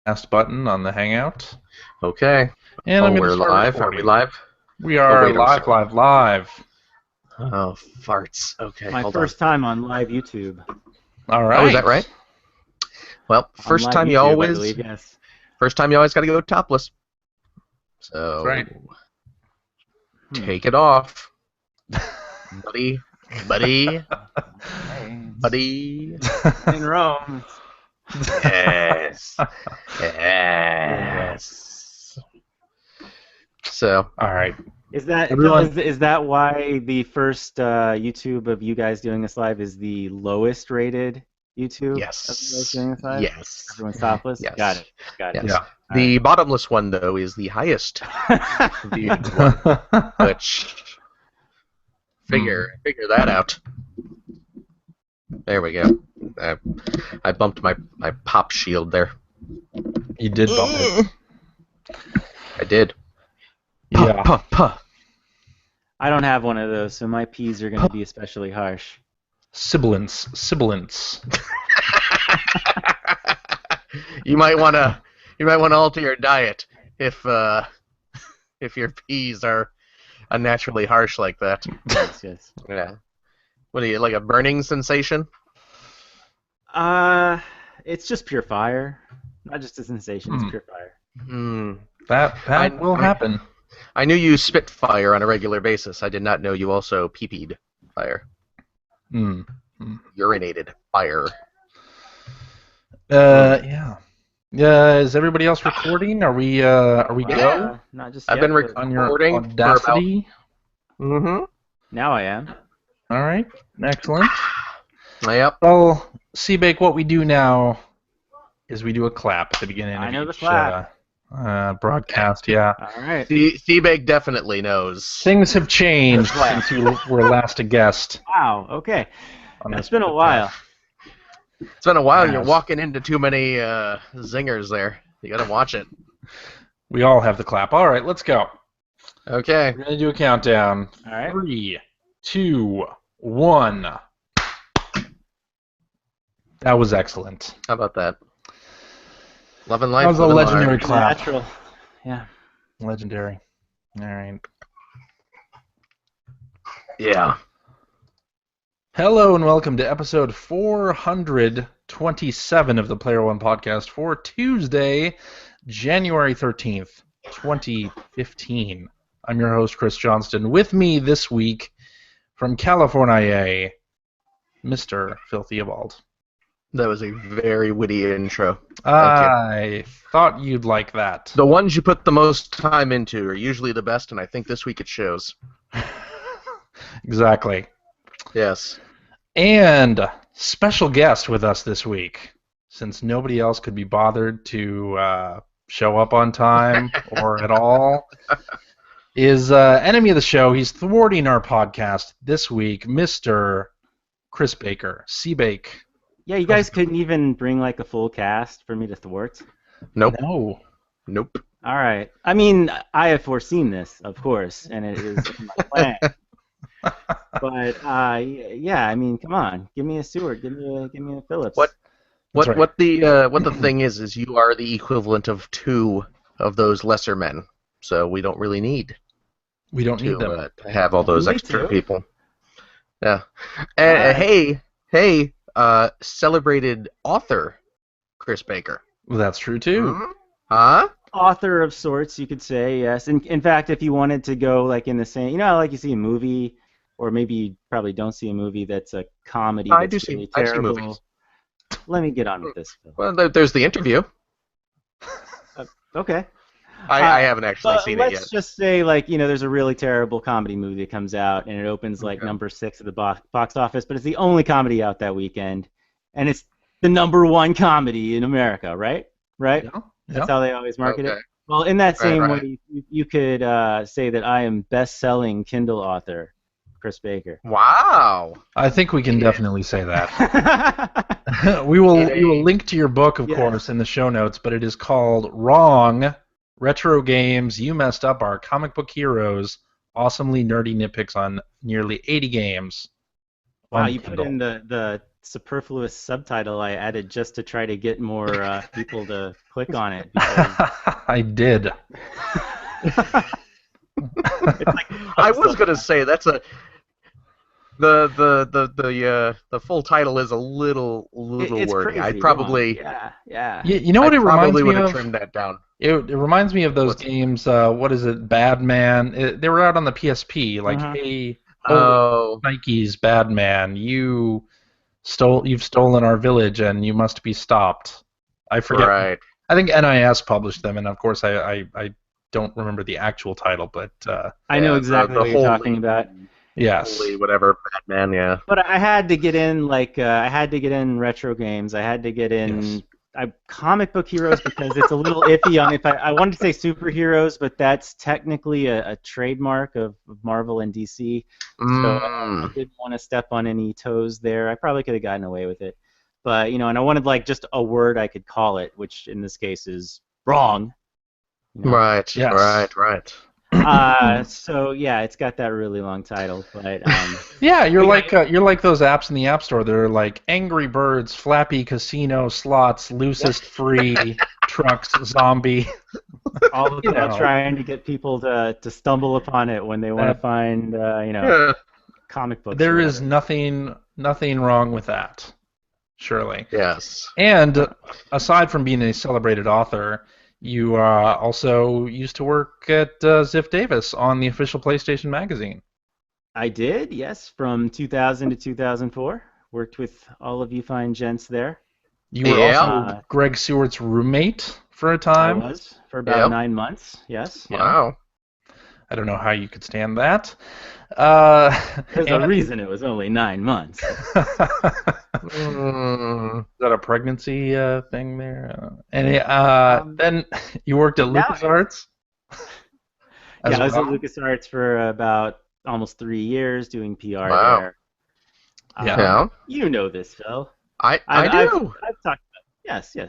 Last button on the Hangout. Okay. And I'm going to We're start live. Are we recording. live? We are wait, I'm live, sorry. live. Oh, farts. Okay, My hold first time on live YouTube. All right. Oh, is that right? Well, On first live time you YouTube, I always believe, yes. got to go topless. So That's right. take it off, buddy. Hey, Buddy. in Rome. Yes. Yes. So, All right. Is that Everyone- is that why the first YouTube of you guys doing this live is the lowest rated YouTube of you guys doing this live? yes. Everyone's topless? Yes. Got it. Yes. Yeah. The bottomless one, though, is the highest viewed one, which figure that out. There we go. I bumped my pop shield there. You did bump it. I did. Yeah. Puh. I don't have one of those, so my P's are going to be especially harsh. Sibilance. You might want to alter your diet if your peas are unnaturally harsh like that. Yes. Yeah. What are you, like a burning sensation? It's just pure fire. Not just a sensation, it's pure fire. That will happen. I knew you spit fire on a regular basis. I did not know you also pee-peed fire. Urinated fire. Yeah. Is everybody else recording? Are we go? Yeah, not just I've yet, been but On your recording Audacity? Mm-hmm. now I am. All right. Excellent. Yep. Well, Seabake, what we do now is we do a clap at the beginning I of know the each clap. broadcast. Yeah. All right. Seabake definitely knows. Things have changed since you were last a guest. Wow. Okay. On It's this been a podcast. while. It's been a while. You're Yes. walking into too many zingers there. You gotta watch it. We all have the clap. All right, let's go. Okay. We're gonna do a countdown. All right. 3, 2, 1. That was excellent. How about that? Love and life. That was a living legendary large. clap. Natural. Yeah. Legendary. All right. Yeah. Hello and welcome to episode 427 of the Player One podcast for Tuesday, January 13th, 2015. I'm your host, Chris Johnston. With me this week from California, Mr. Phil Theobald. That was a very witty intro. I thought you'd like that. The ones you put the most time into are usually the best, and I think this week it shows. Exactly. Yes. And special guest with us this week, since nobody else could be bothered to show up on time or at all, is enemy of the show. He's thwarting our podcast this week, Mr. Chris Baker. Seabake. Yeah, you guys couldn't even bring like a full cast for me to thwart. Nope. No. Nope. All right. I mean, I have foreseen this, of course, and it is in my plan. But yeah, I mean, come on, give me a Stewart, give me a Phillips. What right. what the thing is you are the equivalent of two of those lesser men, so we don't really need We don't need to them. to have all those Me extra too. people. Yeah. And hey, celebrated author Chris Baker. Well, that's true, too. Huh? Author of sorts, you could say, yes. In fact, if you wanted to go like in the same, you know, how, like you see a movie, or maybe you probably don't see a movie that's a comedy I that's do see- really I see terrible. movies. Let me get on with this, Phil. Well, there's the interview. Okay. I haven't actually But seen it yet. let's just say, like, you know, there's a really terrible comedy movie that comes out, and it opens like Okay. number 6 at the box office, but it's the only comedy out that weekend, and it's the number 1 comedy in America, right? Right? Yeah. That's how they always market Okay. it. Well, in that same right. way, you could say that I am best-selling Kindle author, Chris Baker. Wow. I think we can definitely say that. We will link to your book, of Yes. course, in the show notes, but it is called Wrong: Retro Games You Messed Up Our Comic Book Heroes. Awesomely nerdy nitpicks on nearly 80 games. Wow, on you put Kindle. in the superfluous subtitle I added just to try to get more people to click on it. Because I did. it's like I was gonna say that's a the full title is a little it's wordy. crazy I'd probably long. Yeah. You know what I it reminds probably me would have of? trimmed that down. It reminds me of those What's- games. What is it? Badman. They were out on the PSP. Like, Mhm. hey, holy Oh, Nike's Badman, you've stolen our village and you must be stopped. I forget. right. I think NIS published them, and of course I don't remember the actual title, but I know Yeah, exactly the what you're whole- talking about. yes. Holy whatever, Batman. Yeah. But I had to get in I had to get in retro games. I had to get in Yes. comic book heroes because it's a little iffy on if I wanted to say superheroes, but that's technically a trademark of Marvel and DC. So I didn't want to step on any toes there. I probably could have gotten away with it. But, and I wanted like just a word I could call it, which in this case is wrong. Right. Yes. Right. So yeah, it's got that really long title, but Yeah, you're like those apps in the App Store. They're like Angry Birds, Flappy Casino, Slots, Loosest Free, Trucks, Zombie. all You about know. trying to get people to stumble upon it when they want to find Yeah. comic books. There or is whatever. nothing wrong with that, surely. Yes. And aside from being a celebrated author, you also used to work at Ziff Davis on the official PlayStation magazine. I did, yes, from 2000 to 2004. Worked with all of you fine gents there. You were Yeah. also Greg Stewart's roommate for a I time. was for about Yep. 9 months. Yes. Wow. I don't know how you could stand that. There's a and- reason it was only 9 months. Mm, Is that a pregnancy thing there? And then you worked at now- LucasArts? Yeah, I was well? at LucasArts for about almost 3 years doing PR Wow. there. Yeah. yeah. You know this, Phil. I I've do. talked about it. Yes. Yeah.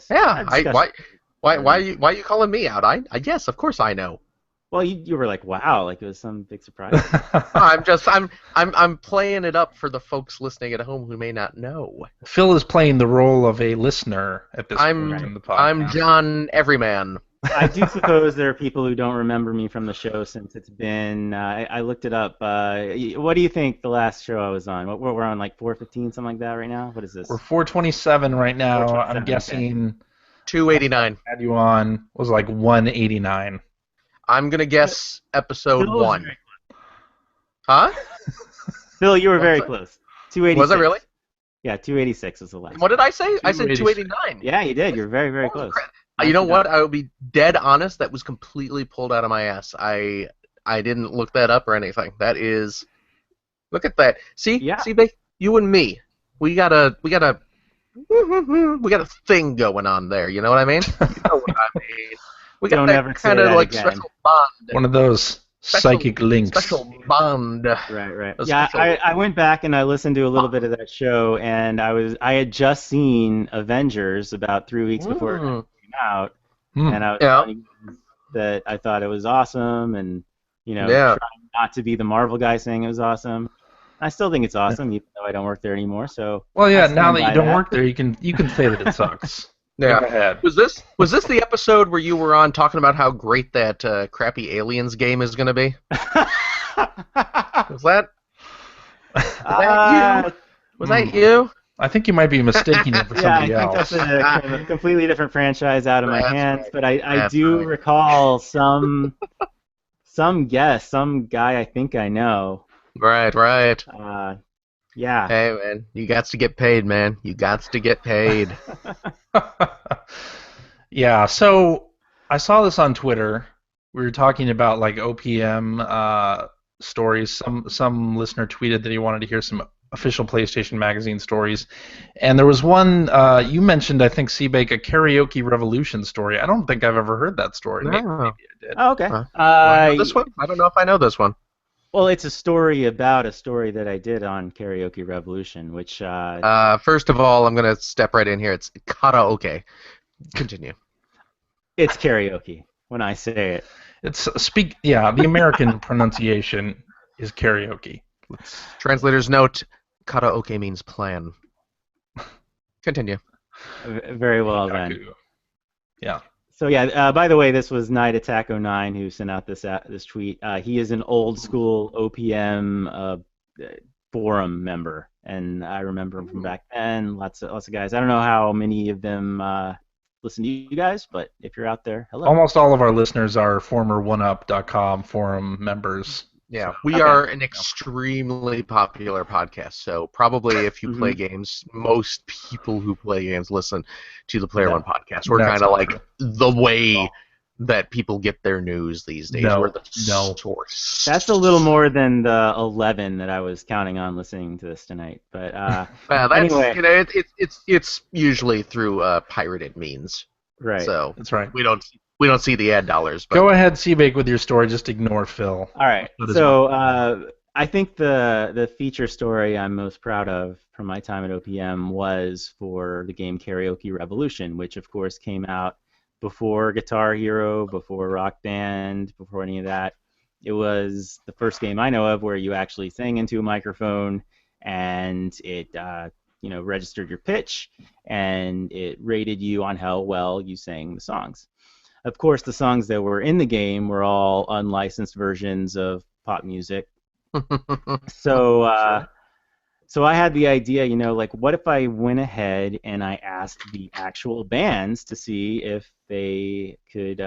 I've discussed it. Why are you calling me out? I yes, of course I know. Well, you were like, wow, like it was some big surprise. I'm playing it up for the folks listening at home who may not know. Phil is playing the role of a listener at this I'm- point in the podcast. I'm John Everyman. I do suppose there are people who don't remember me from the show since it's been. I looked it up. What do you think the last show I was on? We're on like 415, something like that right now. What is this? We're 427 right now. 427, I'm okay. guessing 289. had you on was like 189. I'm gonna guess episode Phil was 1. very- Huh? Phil, you were very What's close. 286. Was I really? Yeah, 286 was the last. What did I say? I said 286. 289. Yeah, you did. You're very, very Holy close. crap. You know what? I will be dead honest. That was completely pulled out of my ass. I didn't look that up or anything. That is. Look at that. See, Yeah. see, babe, you and me, we got a thing going on there. You know what I mean? You know what I mean? We got Don't that ever say kind of that like again. special bond. One of those psychic links. Special bond. Right. A Yeah, special- I went back and I listened to a little bit of that show, and I had just seen Avengers about 3 weeks before it Mm. came out, Hmm. and I was Yeah. telling you that I thought it was awesome, and Yeah. trying not to be the Marvel guy saying it was awesome. I still think it's awesome, even though I don't work there anymore. So Well, yeah. I stand Now that by you don't that. work there, you can say that it sucks. Yeah. Go ahead. Was this the episode where you were on talking about how great that crappy Aliens game is going to be? Was that was that you? I think you might be mistaking it for Yeah, I somebody think else. that's a kind of a completely different franchise out of my That's hands. right. But I That's do right. recall some guest, some guy I think I know. Right. Yeah. Hey man, you got to get paid, man. You got to get paid. Yeah, so I saw this on Twitter. We were talking about like OPM stories. Some listener tweeted that he wanted to hear some official PlayStation Magazine stories, and there was one you mentioned. I think Seabake, a karaoke revolution story. I don't think I've ever heard that story. Maybe I did. Oh, okay. Huh. I know this one? I don't know if I know this one. Well, it's a story about a story that I did on Karaoke Revolution, which First of all, I'm gonna step right in here. It's karaoke. Continue. it's karaoke when I say it. It's the American pronunciation is karaoke. Translator's note: karaoke means plan. Continue. Very well then. Kaku. Yeah. So yeah, by the way, this was Night Attack 09 who sent out this tweet. He is an old school OPM forum member, and I remember him from back then. Lots of guys. I don't know how many of them listen to you guys, but if you're out there, hello. Almost all of our listeners are former OneUp.com forum members. Yeah, So- we are an extremely popular podcast, so probably if you play games, most people who play games listen to the Player One podcast. We're That's kind of not like true. the way that people get their news these days. No, We're the no. source. That's a little more than the 11 that I was counting on listening to this tonight. But That's, anyway. you know, it's usually through pirated means. right. So That's right. we don't see the ad dollars. But Go ahead, Seabake, with your story. Just ignore Phil. All right. That is So I think the feature story I'm most proud of from my time at OPM was for the game Karaoke Revolution, which of course came out before Guitar Hero, before Rock Band, before any of that. It was the first game I know of where you actually sang into a microphone and it registered your pitch and it rated you on how well you sang the songs. Of course, the songs that were in the game were all unlicensed versions of pop music. So, so I had the idea, like, what if I went ahead and I asked the actual bands to see if they could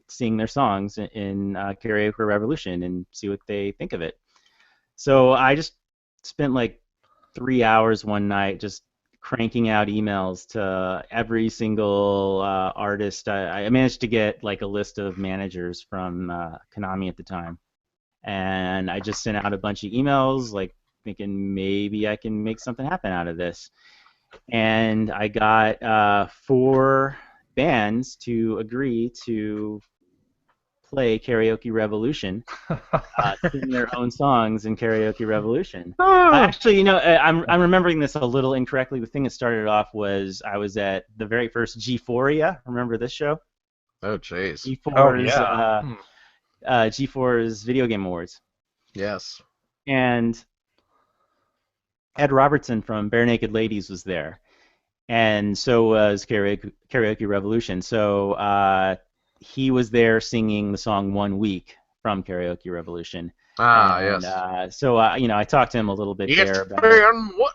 sing their songs in Karaoke Revolution and see what they think of it. So I just spent like 3 hours one night just cranking out emails to every single artist. I managed to get like a list of managers from Konami at the time, and I just sent out a bunch of emails, like thinking maybe I can make something happen out of this. And I got 4 bands to agree to play Karaoke Revolution, sing their own songs in Karaoke Revolution. Actually, I'm remembering this a little incorrectly. The thing that started it off was I was at the very first G4ia. Remember this show? Oh, jeez. G4's G4's Video Game Awards. Yes. And Ed Robertson from Bare Naked Ladies was there, and so was Karaoke Revolution. So he was there singing the song 1 Week from Karaoke Revolution. And, Yes. So I talked to him a little bit there about what?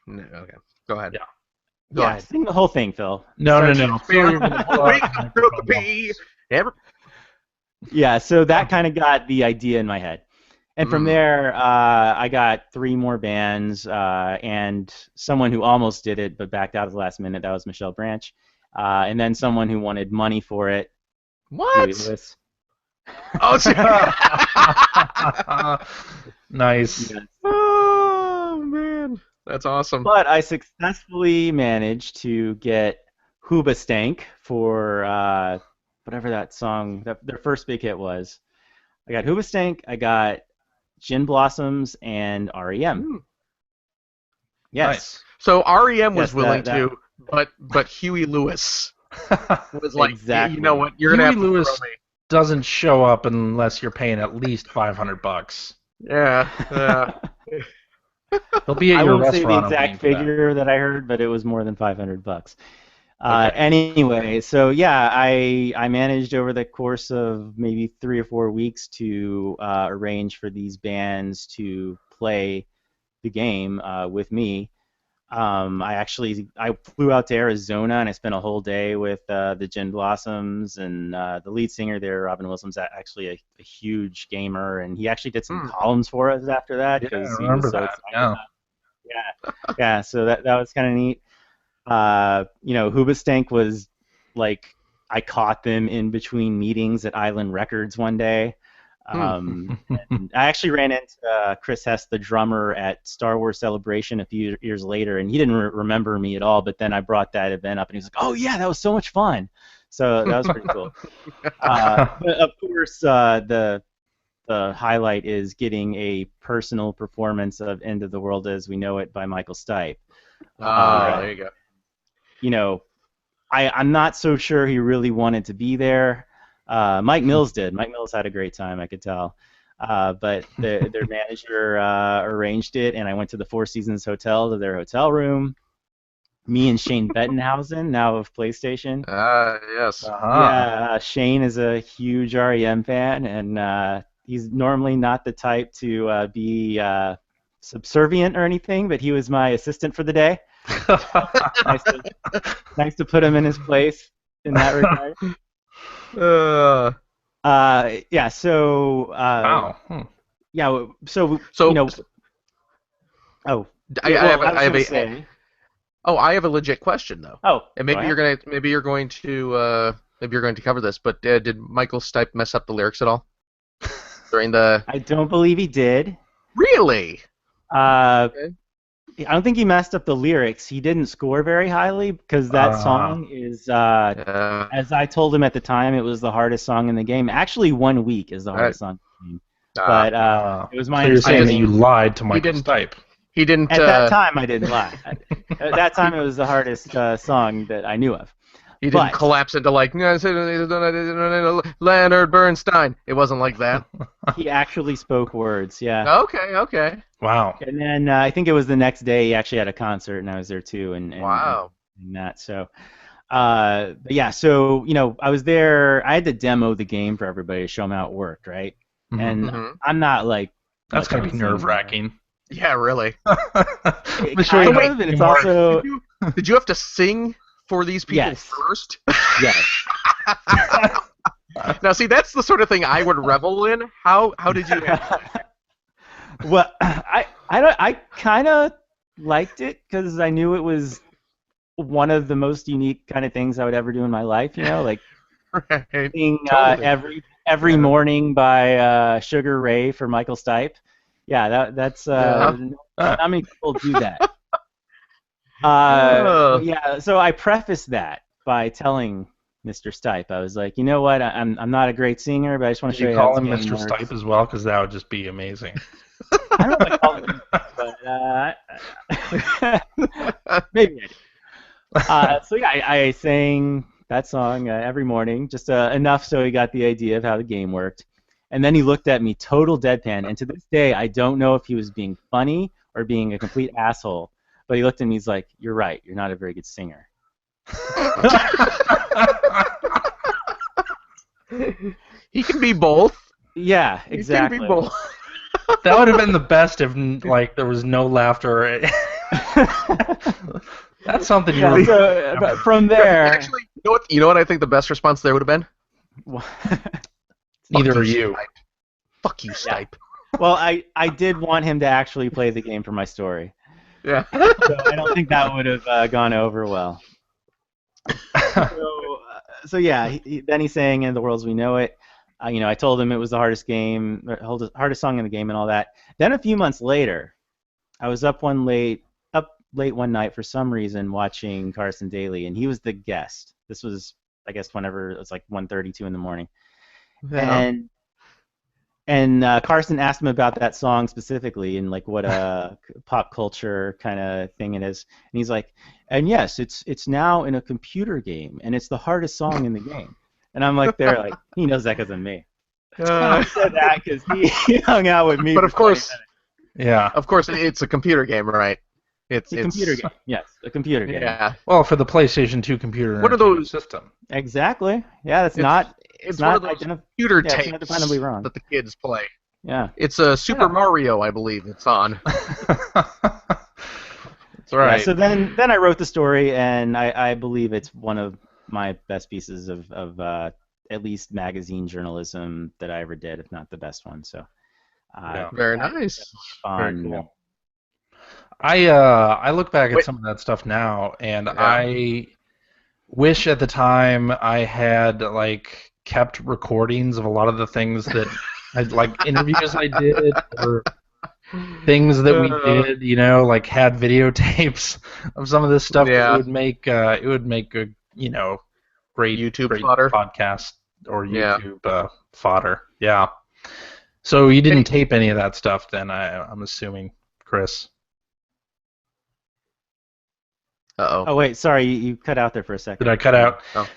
No, okay, go ahead. Yeah. Go yeah, ahead. sing the whole thing, Phil. No. Yeah, so that kind of got the idea in my head. And from there, I got 3 more bands and someone who almost did it but backed out at the last minute. That was Michelle Branch. And then someone who wanted money for it. What? Huey Lewis. Oh, Nice. Yes. oh, man. That's awesome. But I successfully managed to get Hoobastank for whatever that song, their first big hit was. I got Hoobastank, I got Gin Blossoms, and REM. Yes. Nice. So REM was Yes, willing that- to, but Huey Lewis was like, Exactly. you know what, you're gonna Huey have to Lewis throw me. doesn't show up unless you're paying at least $500. Yeah. He'll be at I your won't say the restaurant. exact opening for that. figure that I heard, but it was more than $500. Okay. Anyway, so yeah, I managed over the course of maybe 3 or 4 weeks to arrange for these bands to play the game with me. I flew out to Arizona and I spent a whole day with the Gin Blossoms, and the lead singer there, Robin Wilson's actually a huge gamer, and he actually did some columns for us after that Yeah, I because he remember was so that. excited. Yeah. So that was kind of neat. Hoobastank was like, I caught them in between meetings at Island Records one day. And I actually ran into Chris Hess, the drummer, at Star Wars Celebration a few years later, and he didn't remember me at all, but then I brought that event up, and he was like, oh, yeah, that was so much fun. So that was pretty cool. But of course, the highlight is getting a personal performance of End of the World as We Know It by Michael Stipe. There you go. I'm not so sure he really wanted to be there. Mike Mills did. Mike Mills had a great time, I could tell. But their manager arranged it, and I went to the Four Seasons Hotel to their hotel room. me and Shane Bettenhausen, now of PlayStation. Yes. Yeah, Shane is a huge REM fan, and he's normally not the type to be subservient or anything, but he was my assistant for the day. Nice to put him in his place in that regard. Yeah. So. Wow. Yeah. So So Oh. I have a say. Oh, I have a legit question though. Oh. And maybe you're going to cover this, but did Michael Stipe mess up the lyrics at all during the? I don't believe he did. Really? Okay. I don't think he messed up the lyrics. He didn't score very highly because that song is, as I told him at the time, it was the hardest song in the game. Actually, 1 week is the hardest song in the game. But it was my So you're saying that understanding. you lied to Michael Stipe. He didn't. At that time, I didn't lie. At that time, it was the hardest song that I knew of. He didn't collapse into like Leonard Bernstein. It wasn't like that. He actually spoke words, yeah. Okay. Wow. And then I think it was the next day he actually had a concert, and I was there too. Wow. And that, so, but yeah, so, I was there. I had to demo the game for everybody to show them how it worked, right? Mm-hmm. And I'm not like... That's going to be nerve-wracking. Yeah, really. It's also... Did you have to sing for these people Yes. first? Yes. Now, see, that's the sort of thing I would revel in. How did you? Well, I kind of liked it because I knew it was one of the most unique kind of things I would ever do in my life. Like Right. singing Totally. every morning by Sugar Ray for Michael Stipe. Yeah, that's not many people do that. Yeah, so I prefaced that by telling Mr. Stipe, I was like, you know what, I'm not a great singer, but I just want to show you how call him it's Mr. Stipe as well, because that would just be amazing. I don't know if I call him, but maybe I do. So yeah, I sang that song every morning, just enough so he got the idea of how the game worked. And then he looked at me total deadpan, and to this day, I don't know if he was being funny or being a complete asshole. But he looked at me, he's like, "You're right. You're not a very good singer." He can be both. Yeah, exactly. He can be both. That would have been the best if there was no laughter. That's something you. Yeah, so, but from there. Actually, you know what I think the best response there would have been? Neither are you. Stipe. Fuck you, Stipe. Yeah. Well, I did want him to actually play the game for my story. Yeah. So I don't think that would have gone over well. So yeah, then he's saying "In the World as We Know It." I told him it was the hardest game, hardest song in the game, and all that. Then a few months later, I was up late one night for some reason watching Carson Daly, and he was the guest. This was, I guess, whenever it was like 1:32 in the morning, Yeah. and Carson asked him about that song specifically and like what a pop culture kind of thing it is, and he's like, and yes, it's now in a computer game, and it's the hardest song in the game. And I'm like, he knows that because of me. He said that because he hung out with me. But of course, of course, it's a computer game, right? It's a computer game. Yes, a computer game. Yeah. Well, for the PlayStation 2 computer. What are those system? Exactly. Yeah, it's not. It's not one of those computer tapes it's not definably wrong. that the kids play. Yeah. It's a Super Mario, I believe it's on. That's right. Yeah, so then I wrote the story, and I believe it's one of my best pieces of at least magazine journalism that I ever did, if not the best one. So. Very nice. Fun. Very cool. I look back at some of that stuff now, and I wish at the time I had kept recordings of a lot of the things that interviews I did or things that we did, had videotapes of some of this stuff. Yeah. It would make a great YouTube fodder. podcast or YouTube fodder. Yeah. So you didn't tape any of that stuff then, I'm assuming, Chris. Uh-oh. Oh wait, sorry, you cut out there for a second. Did I cut out? Oh.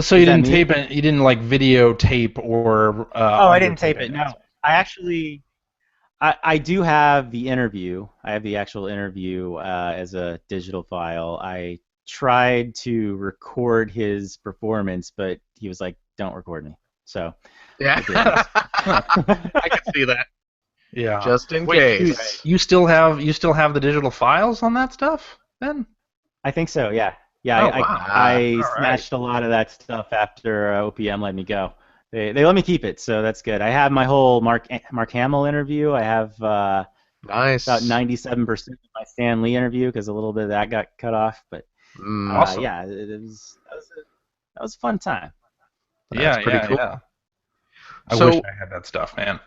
So you didn't tape it? You didn't videotape or? I didn't tape it. No, I actually, I do have the interview. I have the actual interview as a digital file. I tried to record his performance, but he was like, "Don't record me." So Yeah. I can see that. Yeah. Just in Wait, case. you still have the digital files on that stuff then? I think so. Yeah. Yeah. Oh, I wow. I All right. snatched a lot of that stuff after OPM let me go. They let me keep it, so that's good. I have my whole Mark Hamill interview. I have Nice. about 97% of my Stan Lee interview because a little bit of that got cut off. But Awesome. yeah, that was a fun time. That's pretty cool. Yeah. I So- wish I had that stuff, man.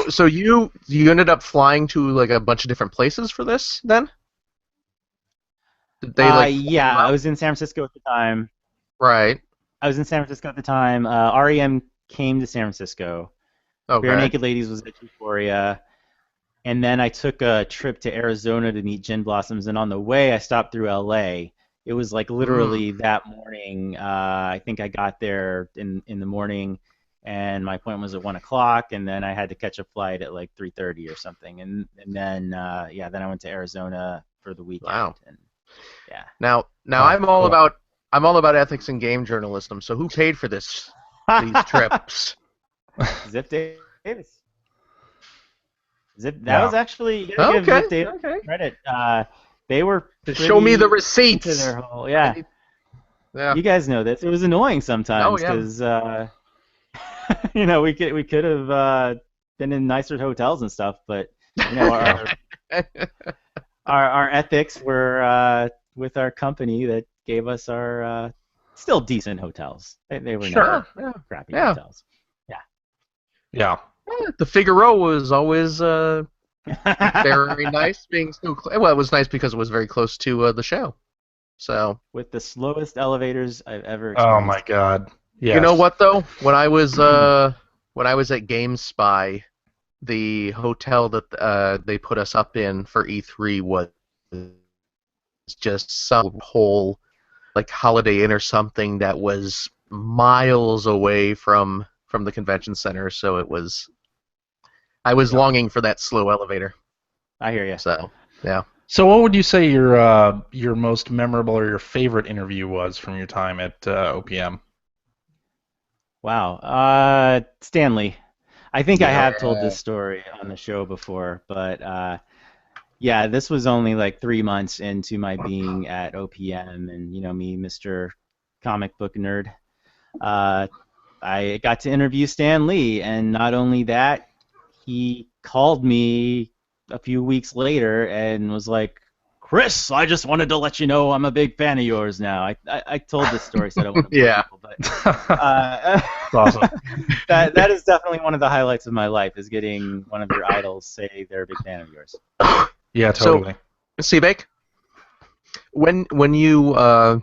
So you ended up flying to like a bunch of different places for this then? Did they Yeah, I was in San Francisco at the time. Right. REM came to San Francisco. Okay. Bare Naked Ladies was at Euphoria. And then I took a trip to Arizona to meet Gin Blossoms. And on the way, I stopped through LA. It was like literally that morning. I think I got there in the morning, and my appointment was at 1 o'clock. And then I had to catch a flight at like 3:30 or something. And then then I went to Arizona for the weekend. Wow. And, yeah. Now I'm all about ethics in game journalism. So who paid for these trips? Zip Davis. That was actually, you gotta give Okay, Zip Davis okay. credit. They were Show me the pretty receipts. into their whole, yeah. Yeah. You guys know this. It was annoying sometimes yeah. because we could have been in nicer hotels and stuff, but our ethics were with our company that gave us our still decent hotels. They were Sure. not crappy Yeah. hotels. Yeah. The Figaro was always very nice, being so well. It was nice because it was very close to the show. So With the slowest elevators I've ever Oh experienced. my God. Yes. you know what though? When I was at GameSpy, the hotel that they put us up in for E3 was just some whole like Holiday Inn or something that was miles away from the convention center. So I was longing for that slow elevator. I hear you. So yeah. So, what would you say your most memorable or your favorite interview was from your time at OPM? Wow. Stanley. I think I have told Yeah. this story on the show before, but yeah, this was only like 3 months into my being at OPM, and me, Mr. Comic Book Nerd. I got to interview Stan Lee, and not only that, he called me a few weeks later and was like, "Chris, I just wanted to let you know I'm a big fan of yours now." I told this story, so I don't want to bore Yeah. people, but Awesome. that is definitely one of the highlights of my life, is getting one of your idols say they're a big fan of yours. Yeah, totally. Seabake, when you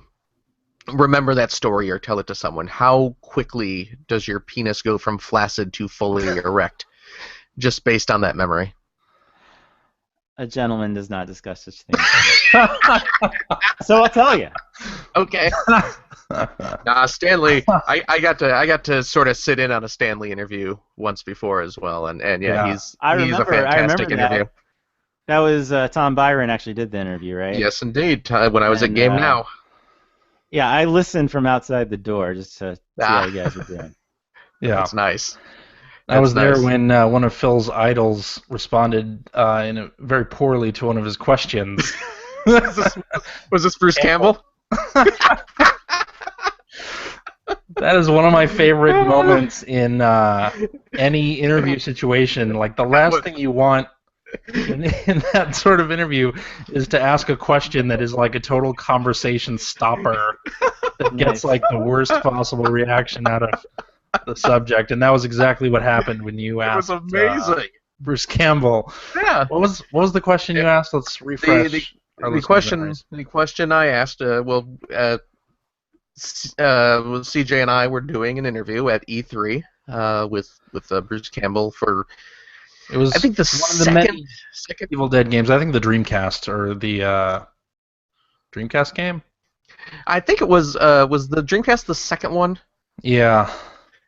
remember that story or tell it to someone, how quickly does your penis go from flaccid to fully erect, just based on that memory? A gentleman does not discuss such things. So I'll tell you. Okay. Stanley, I got to sort of sit in on a Stanley interview once before as well, and Yeah. he's I a remember fantastic that. interview. That was Tom Byron actually did the interview, right? Yes, indeed. When I was at And, Game Now. Yeah, I listened from outside the door just to see how you guys were doing. Yeah. That's nice. I was That's there nice. when one of Phil's idols responded very poorly to one of his questions. Was this Bruce Campbell? That is one of my favorite moments in any interview situation. Like, the last thing you want in that sort of interview is to ask a question that is like a total conversation stopper that gets Nice. like the worst possible reaction out of the subject. And that was exactly what happened when you It was asked amazing. Bruce Campbell. Yeah. What was the question you asked? Let's refresh. our The listeners' question I asked, CJ and I were doing an interview at E3 with Bruce Campbell for, It was I think, the one of the many second. Evil Dead games. I think the Dreamcast or the Dreamcast game. I think it was the Dreamcast the second one. Yeah.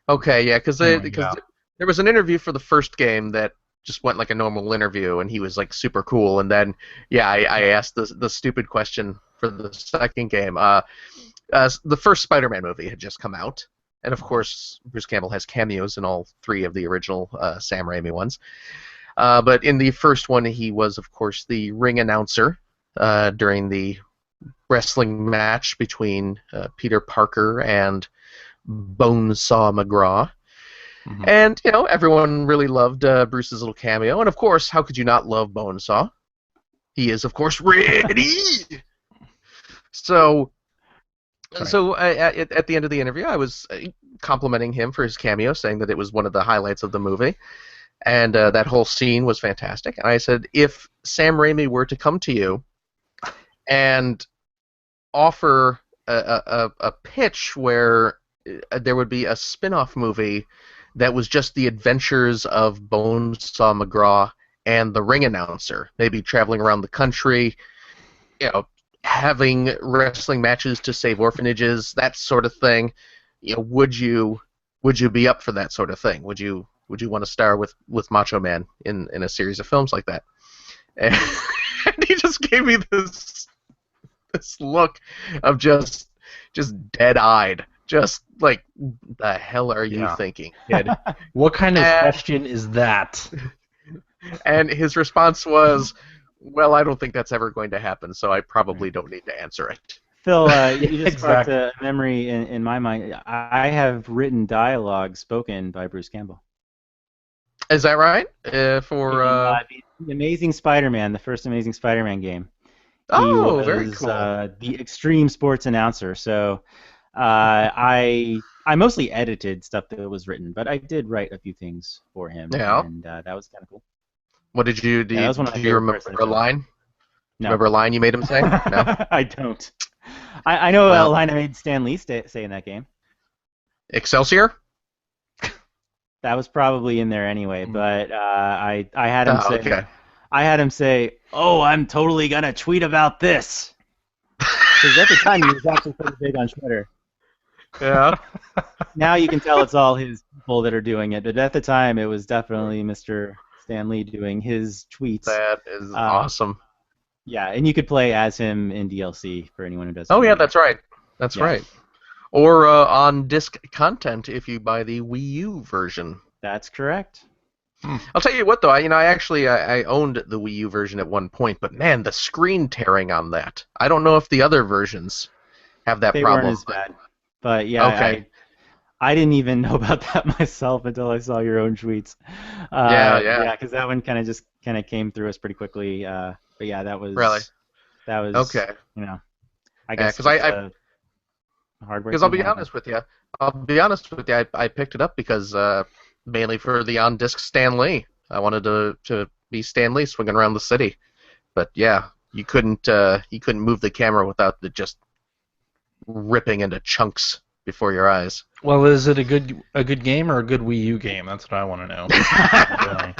Okay, yeah, because Something like that. there was an interview for the first game that just went like a normal interview, and he was like super cool. And then, yeah, I asked the stupid question for the second game. The first Spider-Man movie had just come out, and of course, Bruce Campbell has cameos in all three of the original Sam Raimi ones. But in the first one, he was, of course, the ring announcer during the wrestling match between Peter Parker and Bonesaw McGraw. Mhm. And, everyone really loved Bruce's little cameo. And, of course, how could you not love Bonesaw? He is, of course, ready! So at the end of the interview, I was complimenting him for his cameo, saying that it was one of the highlights of the movie. And that whole scene was fantastic. And I said, if Sam Raimi were to come to you and offer a pitch where there would be a spin-off movie that was just the adventures of Bonesaw McGraw and the ring announcer, maybe traveling around the country, having wrestling matches to save orphanages, that sort of thing, would you be up for that sort of thing? Would you want to star with Macho Man in a series of films like that? And he just gave me this look of just dead-eyed, just like, the hell are you thinking, kid? What kind of question is that? And his response was, well, I don't think that's ever going to happen, so I probably don't need to answer it. Phil, you just sparked Exactly. a memory in my mind. I have written dialogue spoken by Bruce Campbell. Is that right? The Amazing Spider-Man, the first Amazing Spider-Man game. Oh, He was, very cool. The extreme sports announcer. So I mostly edited stuff that was written, but I did write a few things for him. Yeah. And that was kind of cool. What did you do? Yeah, that was one of my Do you favorite remember parts of the a show. line? No. Remember a line you made him say? No. I don't. I know Well- a line I made Stan Lee say in that game. Excelsior? That was probably in there anyway, but I had him Oh, say, okay. "Oh, I'm totally gonna tweet about this." Because at the time he was actually pretty big on Twitter. Yeah. Now you can tell it's all his people that are doing it, but at the time it was definitely Mr. Stan Lee doing his tweets. That is awesome. Yeah, and you could play as him in DLC for anyone who doesn't. Oh, yeah, know. that's right. That's Yeah. right. Or on disc content if you buy the Wii U version. That's correct. I'll tell you what, though. I owned the Wii U version at one point, but man, the screen tearing on that. I don't know if the other versions have that They problem. weren't as bad, but yeah, Okay. I didn't even know about that myself until I saw your own tweets. Yeah. because that one kind of came through us pretty quickly. But yeah, that was Really? That was Okay. I guess 'cause hardware. Because I'll be thing honest with you. I picked it up because mainly for the on-disc Stan Lee. I wanted to be Stan Lee swinging around the city. But yeah, you couldn't move the camera without it just ripping into chunks before your eyes. Well, is it a good game or a good Wii U game? That's what I want to know. Really.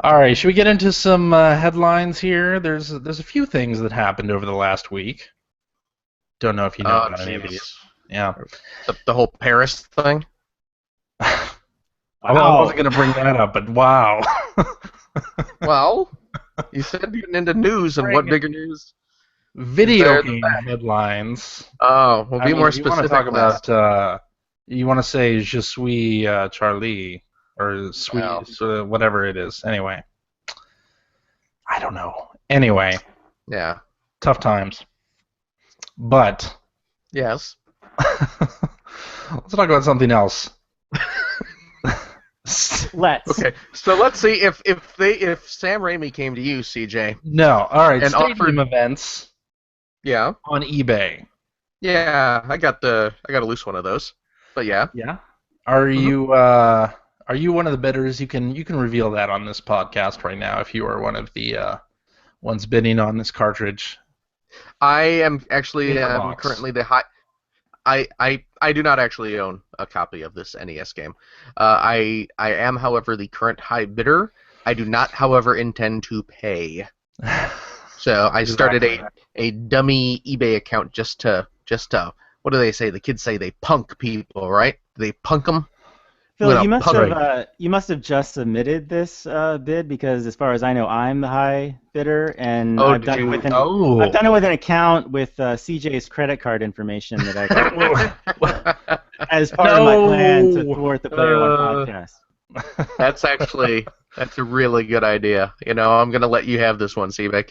All right, should we get into some headlines here? There's a few things that happened over the last week. Don't know if you know about any of jeez. these. Yeah. The whole Paris thing? Well, I wasn't going to bring that up, but wow. Well, you said you're getting into news, and what bigger news? Video Better game than headlines. Oh, we'll be more if you want specific. to talk about, you want to say Je suis Charlie, or Sweet, Well. whatever it is. Anyway. I don't know. Anyway, Yeah. tough times. But Yes. let's talk about something else. Let's. Okay. So let's see if Sam Raimi came to you, CJ. No, all right. And Stadium offered- events Yeah. on eBay. Yeah. I got a loose one of those. But yeah. Yeah. Are you one of the bidders? You can reveal that on this podcast right now if you are one of the ones bidding on this cartridge. I am actually Box. currently the high. I do not actually own a copy of this NES game. I am, however, the current high bidder. I do not, however, intend to pay. So I started a dummy eBay account just to what do they say? The kids say they punk people, right? They punk them. Phil, Well, you must have just submitted this bid because, as far as I know, I'm the high bidder, and Oh, I've did done it you? with Oh. I've done it with an account with CJ's credit card information that I got as part of my plan to No. thwart the Player One Uh, podcast. that's a really good idea. I'm gonna let you have this one, Sebek,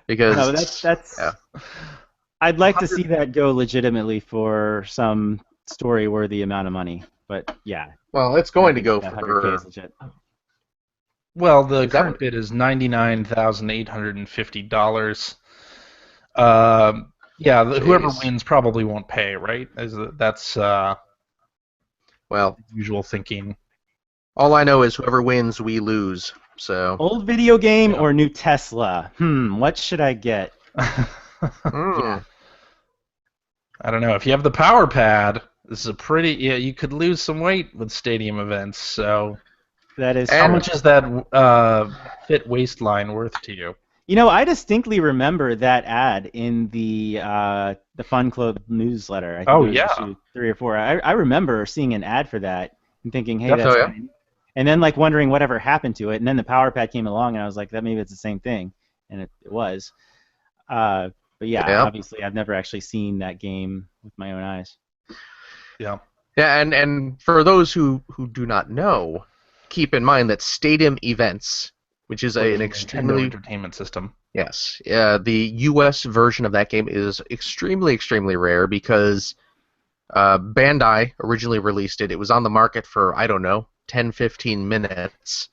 because No, that's. yeah. I'd like to see that go legitimately for some story-worthy amount of money, but yeah, Well, it's I going to think go that 100K is for. legit. Well, the Is that current what- bid is $99,850. Yeah, whoever Jeez. wins probably won't pay, right? That's Well, usual thinking. all I know is whoever wins, we lose. So. Old video game Yeah. or new Tesla? What should I get? Mm. I don't know. If you have the power pad, this is a pretty. Yeah, you could lose some weight with stadium events. So, That is how And- true. much is that fit waistline worth to you? You know, I distinctly remember that ad in the Fun Club newsletter. I think Oh, it was yeah. issue 3 or 4. I remember seeing an ad for that and thinking, hey, that's Definitely, fine. And then like wondering whatever happened to it. And then the power pad came along, and I was like, that maybe it's the same thing, and it was. But yeah, Yeah. obviously, I've never actually seen that game with my own eyes. Yeah. Yeah, and for those who do not know, keep in mind that stadium events, which is an Nintendo extremely Entertainment System. yes, the U.S. version of that game is extremely rare because Bandai originally released it. It was on the market for, I don't know, 10-15 minutes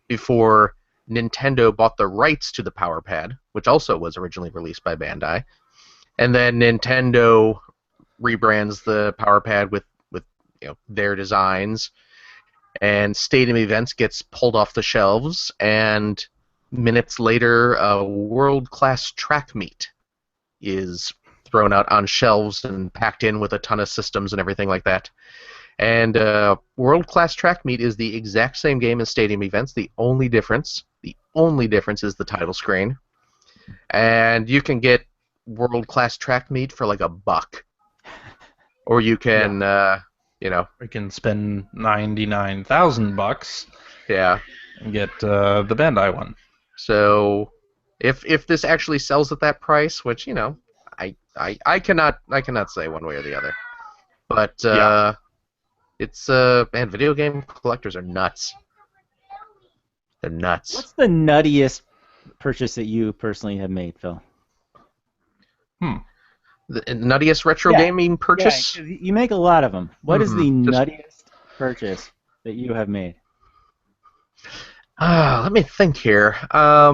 before Nintendo bought the rights to the Power Pad, which also was originally released by Bandai. And then Nintendo rebrands the Power Pad with their designs, and Stadium Events gets pulled off the shelves, and minutes later, a world-class track meet is thrown out on shelves and packed in with a ton of systems and everything like that. And World-Class Track Meet is the exact same game as Stadium Events. The only difference is the title screen. And you can get World-Class Track Meet for like $1. Or you can, We can spend $99,000 yeah. and get the Bandai one. So if this actually sells at that price, which I cannot say one way or the other, but it's man, video game collectors are nuts. They're nuts. What's the nuttiest purchase that you personally have made, Phil? The nuttiest retro Yeah. gaming purchase? Yeah, 'cause you make a lot of them. What is the Just- nuttiest purchase that you have made? Let me think here. I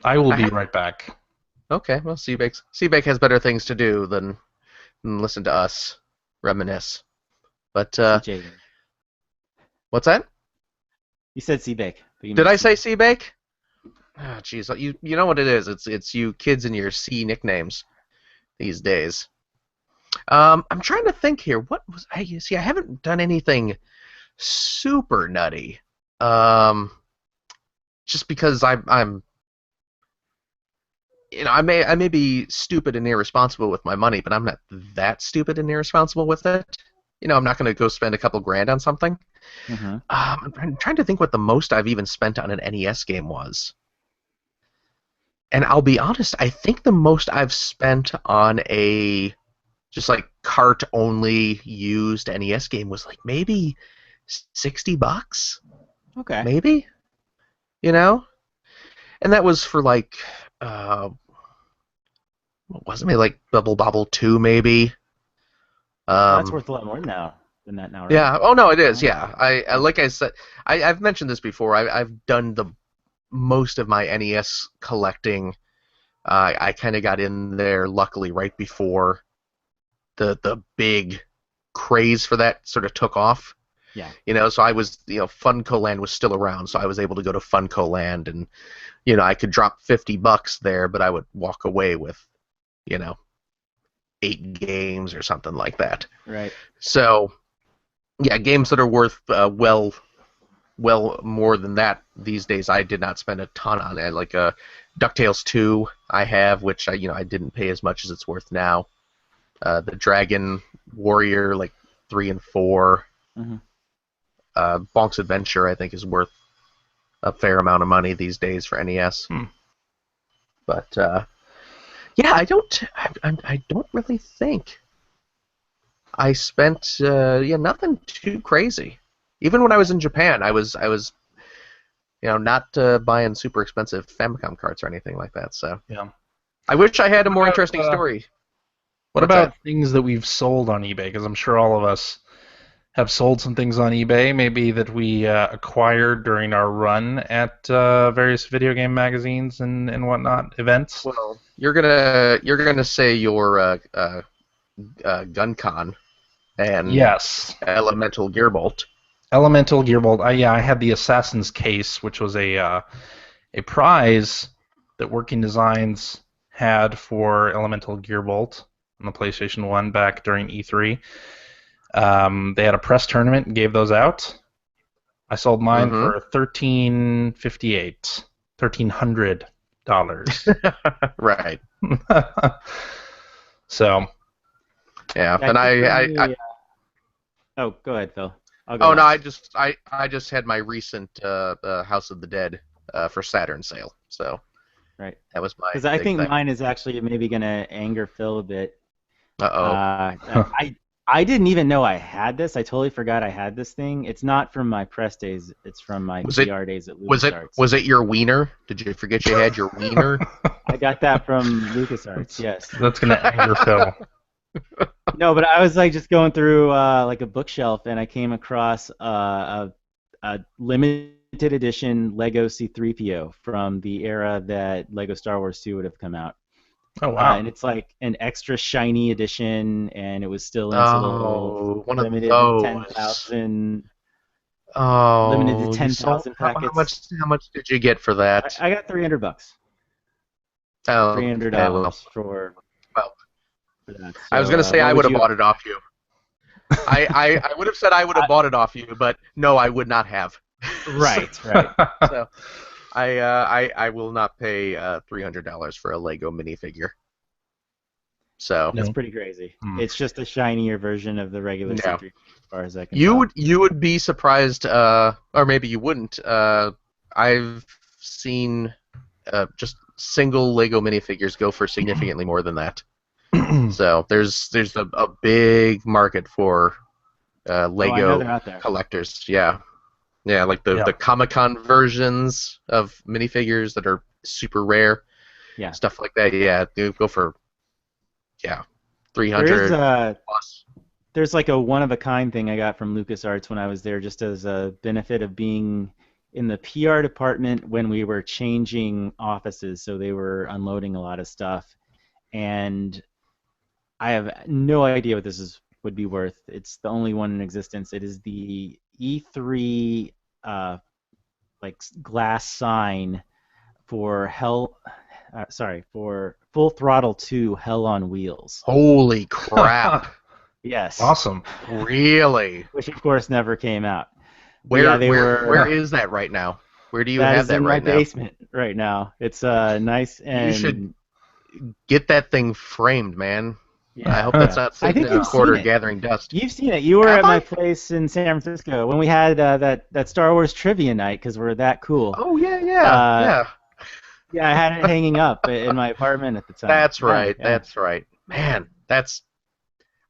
will I be have- right back. Okay, well, Seabake has better things to do than listen to us reminisce. But CJ. what's that? You said Seabake. but you Did meant I say Seabake? Ah, jeez, you know what it is. It's you kids and your C nicknames these days. I'm trying to think here. What was I see? I haven't done anything super nutty. Just because I'm I may be stupid and irresponsible with my money, but I'm not that stupid and irresponsible with it. I'm not going to go spend a couple grand on something. Mm-hmm. I'm trying to think what the most I've even spent on an NES game was. And I'll be honest, I think the most I've spent on a just like cart-only used NES game was like maybe $60, Okay. maybe? And that was for like, what was it? Maybe like Bubble Bobble 2, maybe? That's worth a lot more than that now, right? Yeah. Oh no, it is. Yeah. I like I said, I've mentioned this before. I've done the most of my NES collecting. I kind of got in there luckily right before the big craze for that sort of took off. Yeah. So I was, Funco Land was still around, so I was able to go to Funco Land, and I could drop $50 there, but I would walk away with, 8 games or something like that. Right. So, yeah, games that are worth well more than that these days. I did not spend a ton on it. Like DuckTales 2, I have, which I didn't pay as much as it's worth now. The Dragon Warrior, like 3 and 4. Mm-hmm. Bonk's Adventure, I think, is worth a fair amount of money these days for NES. But yeah, I don't really think I spent nothing too crazy. Even when I was in Japan, I was not buying super expensive Famicom carts or anything like that. So Yeah. I wish I had a more interesting story. What about things that we've sold on eBay? Because I'm sure all of us have sold some things on eBay, maybe that we acquired during our run at various video game magazines and whatnot events. Well, you're gonna say your GunCon and Yes, Elemental Gearbolt. Elemental Gearbolt. I had the Assassin's Case, which was a prize that Working Designs had for Elemental Gearbolt on the PlayStation 1 back during E3. They had a press tournament and gave those out. I sold mine for $1,300. Right. So. Yeah, and I Oh, go ahead, Phil. no, I just had my recent House of the Dead for Saturn sale. So. Right. That was my. Because I think mine is actually maybe gonna anger Phil a bit. Uh-oh. I didn't even know I had this. I totally forgot I had this thing. It's not from my press days. It's from my PR days at LucasArts. Was it your wiener? Did you forget you had your wiener? I got that from LucasArts. Yes. That's gonna anger Phil. No, but I was like just going through like a bookshelf, and I came across a limited edition Lego C-3PO from the era that Lego Star Wars 2 would have come out. Oh wow! And it's like an extra shiny edition, and it was still in its little one limited of those. 10,000. Oh, limited to 10,000 packets. How much did you get for that? I got $300. Oh, $300 for that. So, I was gonna say I would have bought it off you. I would have said I would have bought it off you, but no, I would not have. Right. So I will not pay $300 for a Lego minifigure. So that's pretty crazy. It's just a shinier version of the regular C-3PO, as far as I can tell. You would be surprised, or maybe you wouldn't. I've seen just single Lego minifigures go for significantly more than that. So there's a big market for Lego collectors. Yeah, like the Comic-Con versions of minifigures that are super rare. Yeah, stuff like that. Yeah, they go for $300 plus. There's like a one-of-a-kind thing I got from LucasArts when I was there, just as a benefit of being in the PR department when we were changing offices. So they were unloading a lot of stuff, and I have no idea what this would be worth. It's the only one in existence. It is the E3 like glass sign for for Full Throttle 2 Hell on Wheels. Holy crap. Yes. Awesome. Really? Which of course never came out. Where is that right now? Where do you have that right now? That is in my basement right now. It's nice, and you should get that thing framed, man. Yeah. I hope that's not sitting in a corner gathering dust. You've seen it. You were at my place in San Francisco when we had that Star Wars trivia night because we're that cool. Oh yeah. Yeah, I had it hanging up in my apartment at the time. That's right. Yeah. That's right. Man, I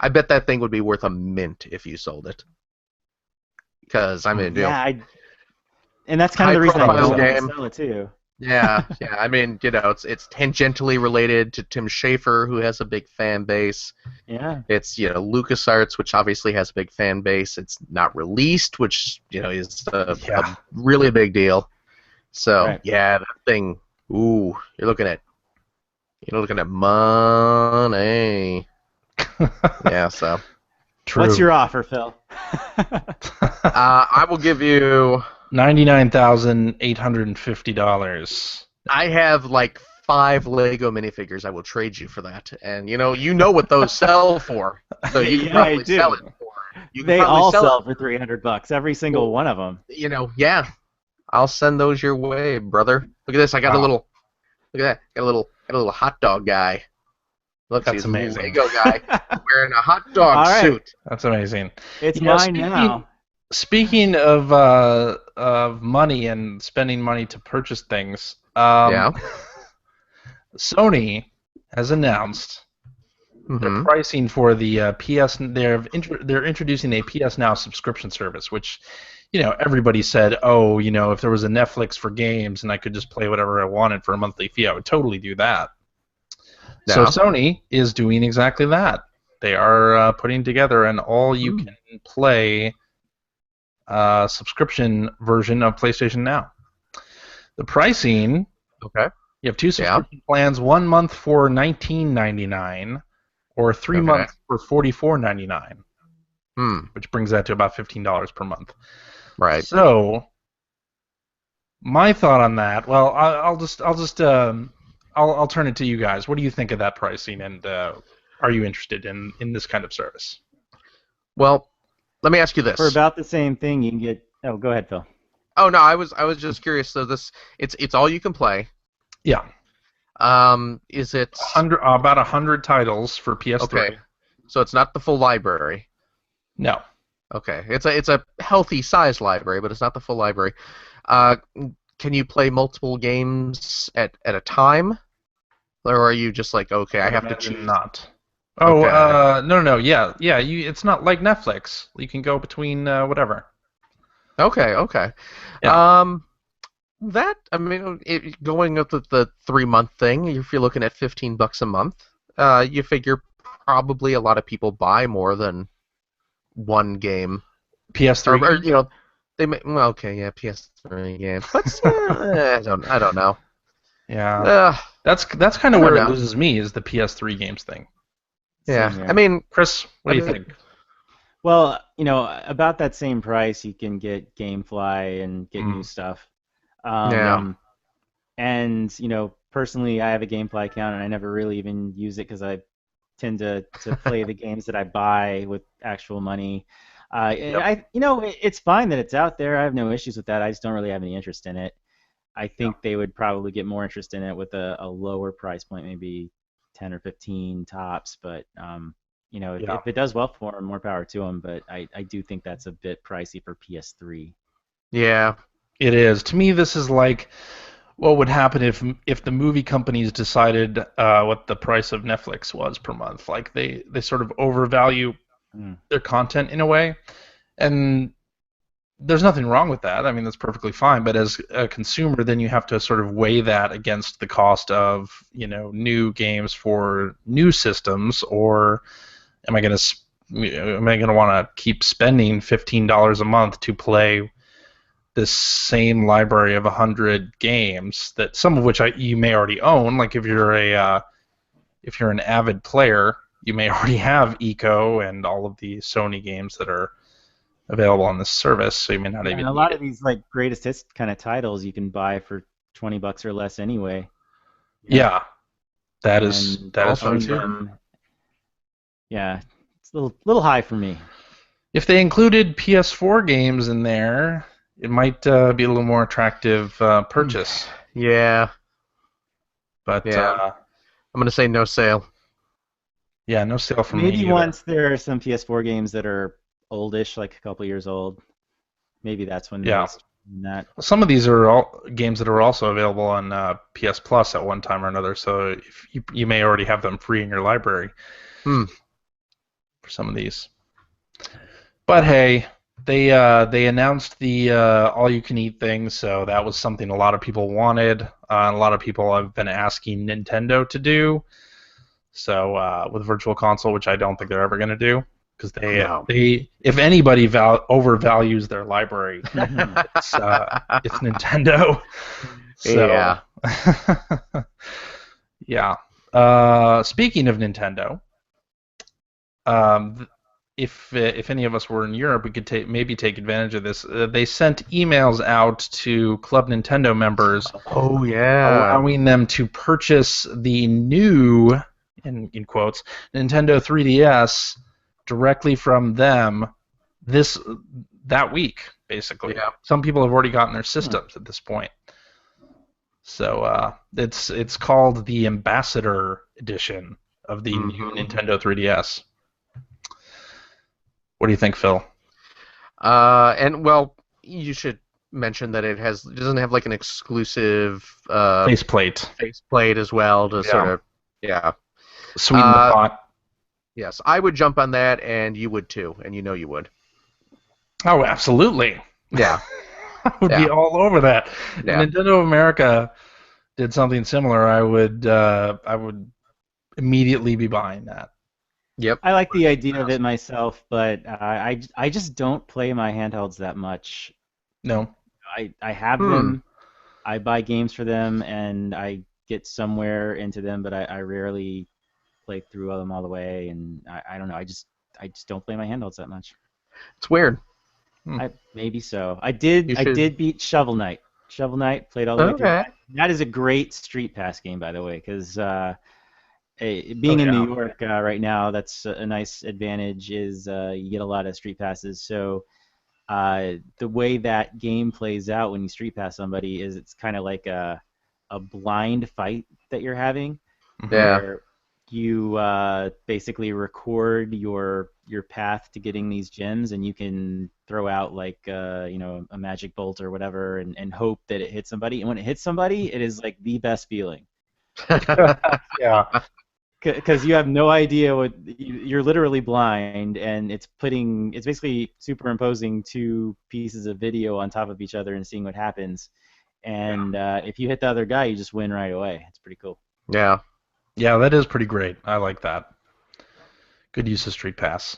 bet that thing would be worth a mint if you sold it. Because I mean, and that's kind of the reason I want to sell it too. Yeah. I mean, it's tangentially related to Tim Schafer, who has a big fan base. Yeah. It's LucasArts, which obviously has a big fan base. It's not released, which is a really big deal. So that thing. Ooh, you're looking at money. Yeah. So. True. What's your offer, Phil? I will give you $99,850. I have like 5 Lego minifigures I will trade you for that, and you know what those sell for, so you can probably sell it for. They all sell for $300, every single one of them. I'll send those your way, brother. Look at this. I got a little. Look at that. Got a little hot dog guy. Let's That's see, the amazing. Lego guy wearing a hot dog All right. suit. That's amazing. It's Yeah, mine now. Speaking of money and spending money to purchase things, Yeah. Sony has announced their Mm-hmm. pricing for the PS. They're introducing a PS Now subscription service, which, everybody said, oh, if there was a Netflix for games and I could just play whatever I wanted for a monthly fee, I would totally do that. So Yeah. Sony is doing exactly that. They are putting together an all-you-can-play subscription version of PlayStation Now. The pricing, Okay. you have two subscription plans, 1 month for $19.99 or 3 Okay. months for $44.99, Hmm. which brings that to about $15 per month. Right. So, my thought on that, well, I'll turn it to you guys. What do you think of that pricing, and are you interested in this kind of service? Well, let me ask you this. For about the same thing, you can get. Oh, go ahead, Phil. Oh no, I was just curious. So it's all you can play. Yeah. Is it About 100 titles for PS3. okay? So it's not the full library. No. Okay, it's a healthy size library, but it's not the full library. Can you play multiple games at a time, or are you just like, okay, I have to Imagine choose? not. Oh, Okay. no, yeah. It's not like Netflix. You can go between whatever. Okay. Yeah. Going up with the 3-month thing, if you're looking at $15 a month, you figure probably a lot of people buy more than one game. PS3. Or they may, well, okay, yeah, PS3 games, but I don't know. Yeah. That's kind I of don't where it know. loses me is the PS3 games thing. Yeah, Same here. I mean, Chris, what do you I think? Well, about that same price, you can get GameFly and get new stuff. Yeah. And personally, I have a GameFly account, and I never really even use it because I tend to play the games that I buy with actual money. It's fine that it's out there. I have no issues with that. I just don't really have any interest in it. I think they would probably get more interest in it with a lower price point, maybe 10 or 15 tops. But if it does well for them, more power to them. But I do think that's a bit pricey for PS3. Yeah. It is. To me, this is like what would happen if the movie companies decided what the price of Netflix was per month. Like they sort of overvalue their content in a way, and there's nothing wrong with that. I mean, that's perfectly fine. But as a consumer, then you have to sort of weigh that against the cost of new games for new systems, or am I going to want to keep spending $15 a month to play this same library of 100 games that some of which you may already own? Like if you're an avid player, you may already have Eco and all of the Sony games that are available on this service, so you may not even. And a lot of these like greatest hits kind of titles you can buy for $20 or less anyway. Yeah, that is true too. Yeah, it's a little high for me. If they included PS4 games in there, it might be a little more attractive purchase. Yeah. But I'm gonna say no sale. Yeah, no sale for me. Maybe once there are some PS4 games that are oldish, like a couple years old, maybe that's when that. Well, some of these are all games that are also available on PS Plus at one time or another, so if you may already have them free in your library for some of these. But hey, they announced the all-you-can-eat thing, so that was something a lot of people wanted. A lot of people have been asking Nintendo to do. So with Virtual Console, which I don't think they're ever going to do, because they if anybody overvalues their library, it's Nintendo. So, yeah. Speaking of Nintendo, if any of us were in Europe, we could maybe take advantage of this. They sent emails out to Club Nintendo members. Oh yeah. Allowing them to purchase the new, in quotes, Nintendo 3DS directly from them that week, basically. Yeah. Some people have already gotten their systems at this point. So it's called the Ambassador Edition, of the new Nintendo 3DS. What do you think, Phil? And well, you should mention that it doesn't have like an exclusive Faceplate. faceplate as well to sort of Sweeten the pot. Yes, I would jump on that, and you would too, and you know you would. Oh, absolutely. Yeah. I would be all over that. Yeah. If Nintendo of America did something similar, I would immediately be buying that. Yep. I like the idea of it myself, but I just don't play my handhelds that much. No. I have them, I buy games for them, and I get somewhere into them, but I rarely play through them all the way, and I don't know, I just don't play my handhelds that much. It's weird. Maybe so. I did beat Shovel Knight. Shovel Knight, played all the way through. That is a great Street Pass game, by the way, because being in New York right now, that's a nice advantage. Is you get a lot of Street Passes. So the way that game plays out when you Street Pass somebody is it's kind of like a blind fight that you're having. Yeah. Where you basically record your path to getting these gems, and you can throw out like a magic bolt or whatever, and hope that it hits somebody. And when it hits somebody, it is like the best feeling. Yeah. Because you have no idea you're literally blind, and it's basically superimposing two pieces of video on top of each other and seeing what happens. And if you hit the other guy, you just win right away. It's pretty cool. Yeah. Yeah, that is pretty great. I like that. Good use of Street Pass.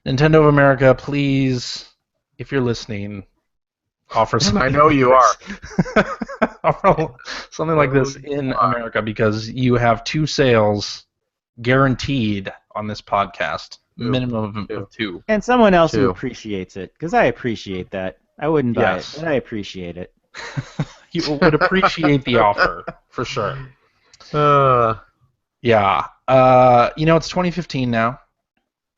Nintendo of America, please, if you're listening, offer something. I know you are. Offer something like this in America, because you have 2 sales guaranteed on this podcast. Minimum of 2. And someone else who appreciates it, because I appreciate that. I wouldn't buy it, but I appreciate it. You would appreciate the offer, for sure. Yeah. It's 2015 now.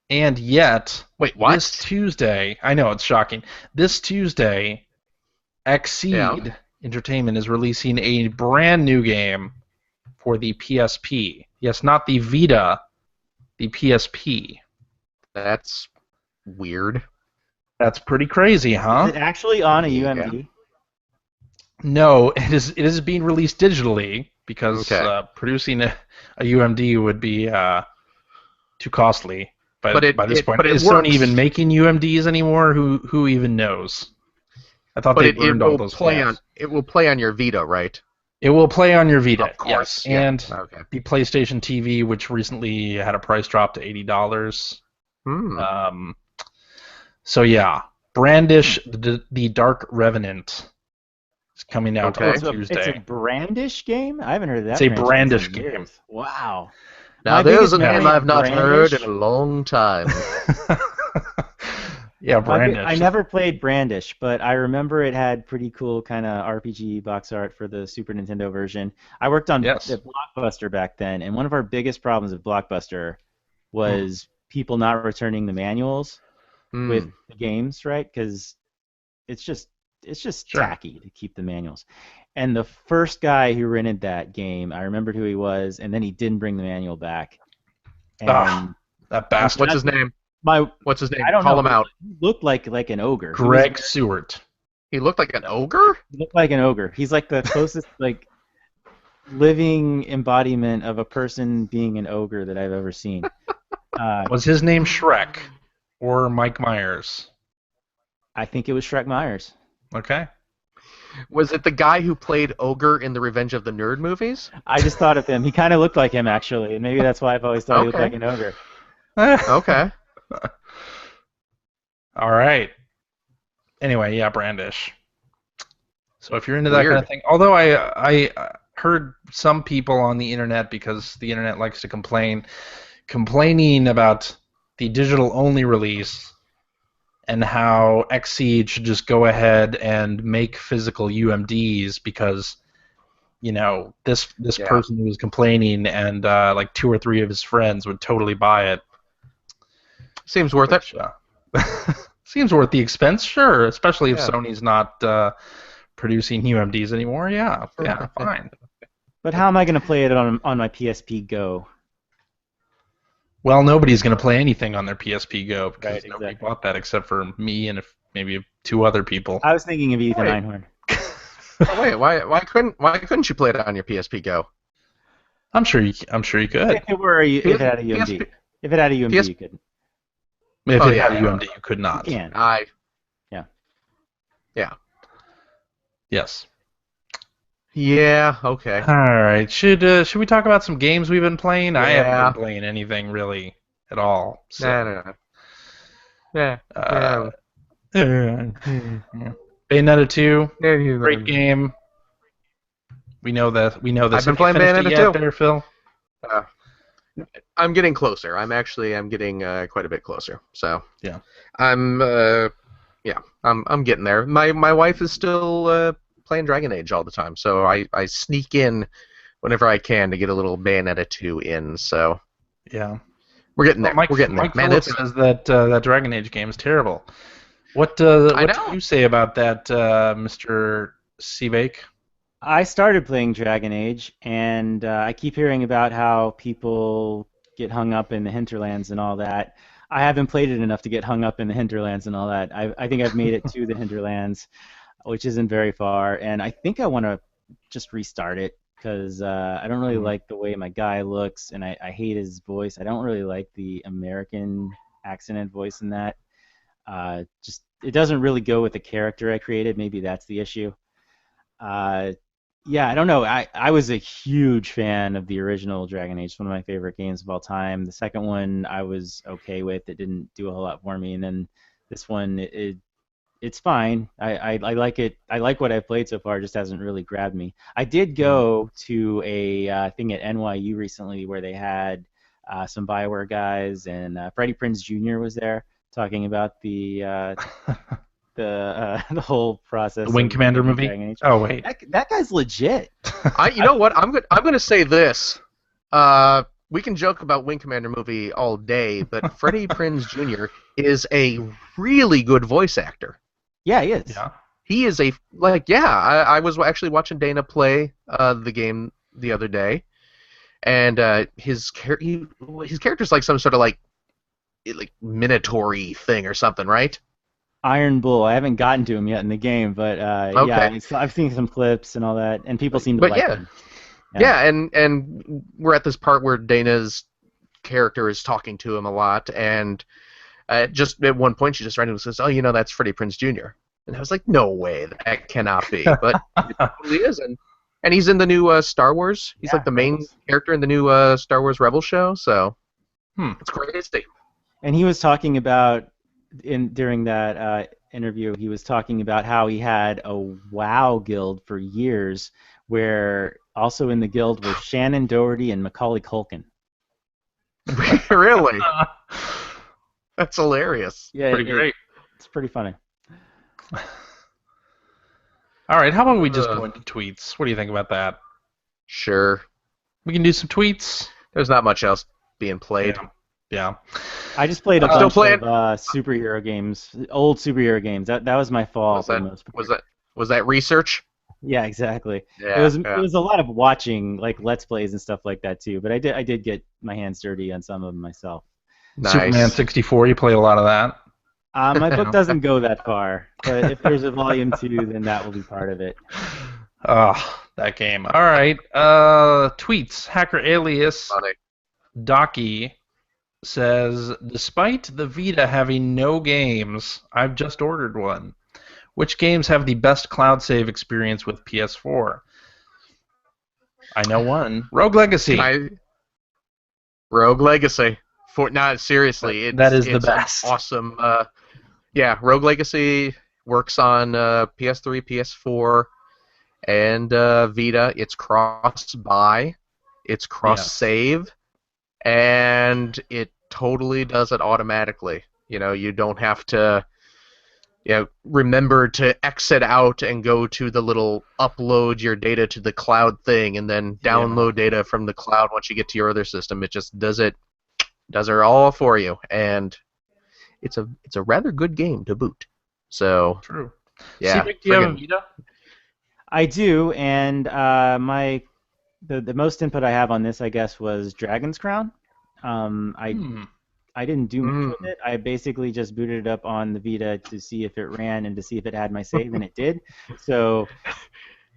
And yet, wait, what? This Tuesday, I know, it's shocking. This Tuesday, Xseed Entertainment is releasing a brand new game for the PSP. Yes, not the Vita, the PSP. That's weird. That's pretty crazy, huh? Is it actually on a UMD? Yeah. No, it is being released digitally, because producing a UMD would be too costly by this point. Is Sony even making UMDs anymore? Who even knows? I thought they burned all those files. It will play on your Vita, right? It will play on your Vita, of course. Yes. And the PlayStation TV, which recently had a price drop to $80. So yeah, Brandish the Dark Revenant is coming out on Tuesday. It's a Brandish game? I haven't heard of that. It's a Brandish game. Wow. Now there's a name I've not heard in a long time. Yeah, Brandish. I never played Brandish, but I remember it had pretty cool kind of RPG box art for the Super Nintendo version. I worked on Blockbuster back then, and one of our biggest problems with Blockbuster was people not returning the manuals with the games, right? Because it's just tacky to keep the manuals. And the first guy who rented that game, I remembered who he was, and then he didn't bring the manual back. And that bastard. What's his name? What's his name? I don't Call know. him out. He looked like an ogre. Greg Seward. He looked like an ogre? He looked like an ogre. He's like the closest living embodiment of a person being an ogre that I've ever seen. Was his name Shrek or Mike Myers? I think it was Shrek Myers. Okay. Was it the guy who played Ogre in the Revenge of the Nerd movies? I just thought of him. He kind of looked like him, actually, and maybe that's why I've always thought he looked like an ogre. Okay. All right. Anyway, yeah, Brandish. So if you're into that kind of thing, although I heard some people on the internet, because the internet likes to complaining about the digital-only release and how Xseed should just go ahead and make physical UMDs, because this person who was complaining and like 2 or 3 of his friends would totally buy it. Seems worth it. Seems worth the expense, sure. Especially if Sony's not producing UMDs anymore. Yeah, fine. But how am I going to play it on my PSP Go? Well, nobody's going to play anything on their PSP Go because Right, nobody exactly. bought that except for me and maybe 2 other people. I was thinking of Ethan Wait. Einhorn. Oh, wait, why couldn't you play it on your PSP Go? I'm sure you could. If it had a UMD. PSP If it had a UMD, PS you could. If Oh, it yeah, had a yeah. UMD, you could You not. can. Yes. Yeah, okay. All right. Should we talk about some games we've been playing? I haven't Yeah. been playing anything really at all. So, No. Yeah. uh, Bayonetta 2, great game. We know that. We know this. I've been Have you playing finished it Bayonetta yet 2. there, Phil? I'm getting closer. I'm getting quite a bit closer. So Yeah. I'm getting there. My wife is still playing Dragon Age all the time, so I sneak in whenever I can to get a little Bayonetta 2 in. So Yeah. we're getting there. Mike, We're getting there. Mike Man, Phillips it's says that that Dragon Age game is terrible. What I do know. you say about that, Mr. Seabake? I started playing Dragon Age, and I keep hearing about how people get hung up in the hinterlands and all that. I haven't played it enough to get hung up in the hinterlands and all that. I think I've made it to the hinterlands, which isn't very far, and I think I want to just restart it because I don't really like the way my guy looks, and I hate his voice. I don't really like the American accented voice in that. Just it doesn't really go with the character I created. Maybe that's the issue. Uh, yeah, I don't know. I was a huge fan of the original Dragon Age. It's one of my favorite games of all time. The second one I was okay with. It didn't do a whole lot for me, and then this one it's fine. I like it. I like what I've played so far. It just hasn't really grabbed me. I did go to a thing at NYU recently where they had some Bioware guys, and Freddie Prinze Jr. was there talking about the whole process. The Wing of Commander making movie? Dragon Age. Oh wait. That guy's legit. You know what? I'm gonna say this. We can joke about Wing Commander movie all day, but Freddie Prinze Jr. is a really good voice actor. Yeah, he is. Yeah. He is I was actually watching Dana play the game the other day, and his character's like some sort of like Minotaur-y thing or something, right? Iron Bull. I haven't gotten to him yet in the game, but Okay. yeah, I've seen some clips and all that, and people seem to But like yeah. him. Yeah, and we're at this part where Dana's character is talking to him a lot, and just at one point she just randomly says, "Oh, that's Freddie Prinze Jr." And I was like, "No way, that cannot be." But it totally is, and he's in the new Star Wars. He's Yeah, like the main Rebels. character in the new Star Wars Rebels show. So Hmm. it's crazy. And he was talking about during that interview, he was talking about how he had a WoW guild for years, where also in the guild was Shannon Doherty and Macaulay Culkin. Really, that's hilarious. Yeah, Pretty great. It's pretty funny. All right. How about we just go into tweets? What do you think about that? Sure, We can do some tweets. there's not much else being played. Yeah. I just played a I'm still bunch playing. of superhero games, old superhero games. That was my fault. Was that- for the most part. Was that research? Yeah, exactly. Yeah, It was a lot of watching, like Let's Plays and stuff like that too. But I did get my hands dirty on some of them myself. nice. Superman 64. You played a lot of that. My book doesn't go that far, but if there's a volume 2, then that will be part of it. Oh, that game. All right. Tweets. Hacker alias Funny. Docky says, despite the Vita having no games, I've just ordered one. Which games have the best cloud save experience with PS4? I know one. Rogue Legacy. Rogue Legacy. Seriously, That is the it's best. Awesome. Yeah, Rogue Legacy works on PS3, PS4, and Vita. It's cross-buy, it's cross-save, and it totally does it automatically. You don't have to remember to exit out and go to the little upload your data to the cloud thing and then download data from the cloud once you get to your other system. It just does it all for you, and it's a rather good game to boot. So True. yeah, Seabake, do you have a Vita? I do, and the most input I have on this, I guess, was Dragon's Crown. I didn't do much with it. I basically just booted it up on the Vita to see if it ran and to see if it had my save, and it did. So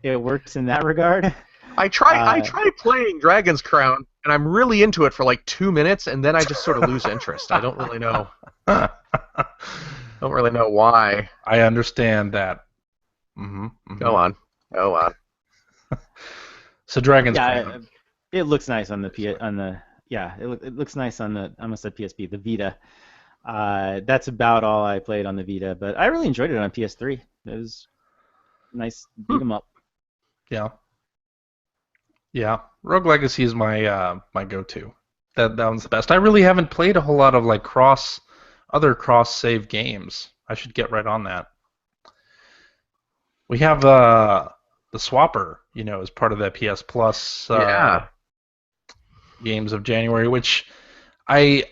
it works in that regard. I try playing Dragon's Crown, and I'm really into it for like 2 minutes, and then I just sort of lose interest. I don't really know. Don't really know why. I understand that. Go on. So Dragon's Crown. It looks nice on the it looks nice on the, I almost said PSP, the Vita. That's about all I played on the Vita, but I really enjoyed it on PS3. It was nice beat 'em up. Yeah. Rogue Legacy is my my go-to. That one's the best. I really haven't played a whole lot of like other cross-save games. I should get right on that. We have the Swapper, as part of that PS Plus games of January, which I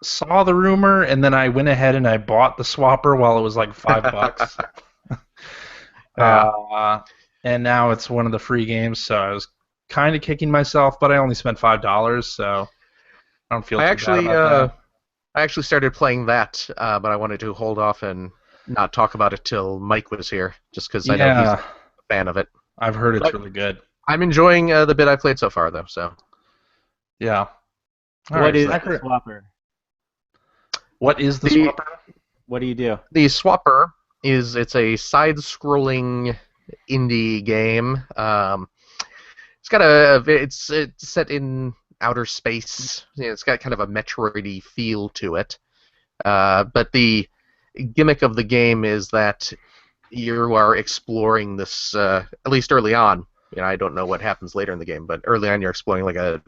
saw the rumor and then I went ahead and I bought the Swapper while it was like $5. And now it's one of the free games, so I was kind of kicking myself, but I only spent $5, so I don't feel too bad about that. I actually started playing that, but I wanted to hold off and not talk about it till Mike was here, just because I know he's a fan of it. I've heard it's really good. I'm enjoying the bit I've played so far, though. So. Yeah. What is the Swapper? What is the Swapper? What do you do? The Swapper it's a side-scrolling indie game. It's set in outer space. It's got kind of a Metroid-y feel to it. But the gimmick of the game is that you are exploring this, at least early on. I don't know what happens later in the game, but early on you're exploring like a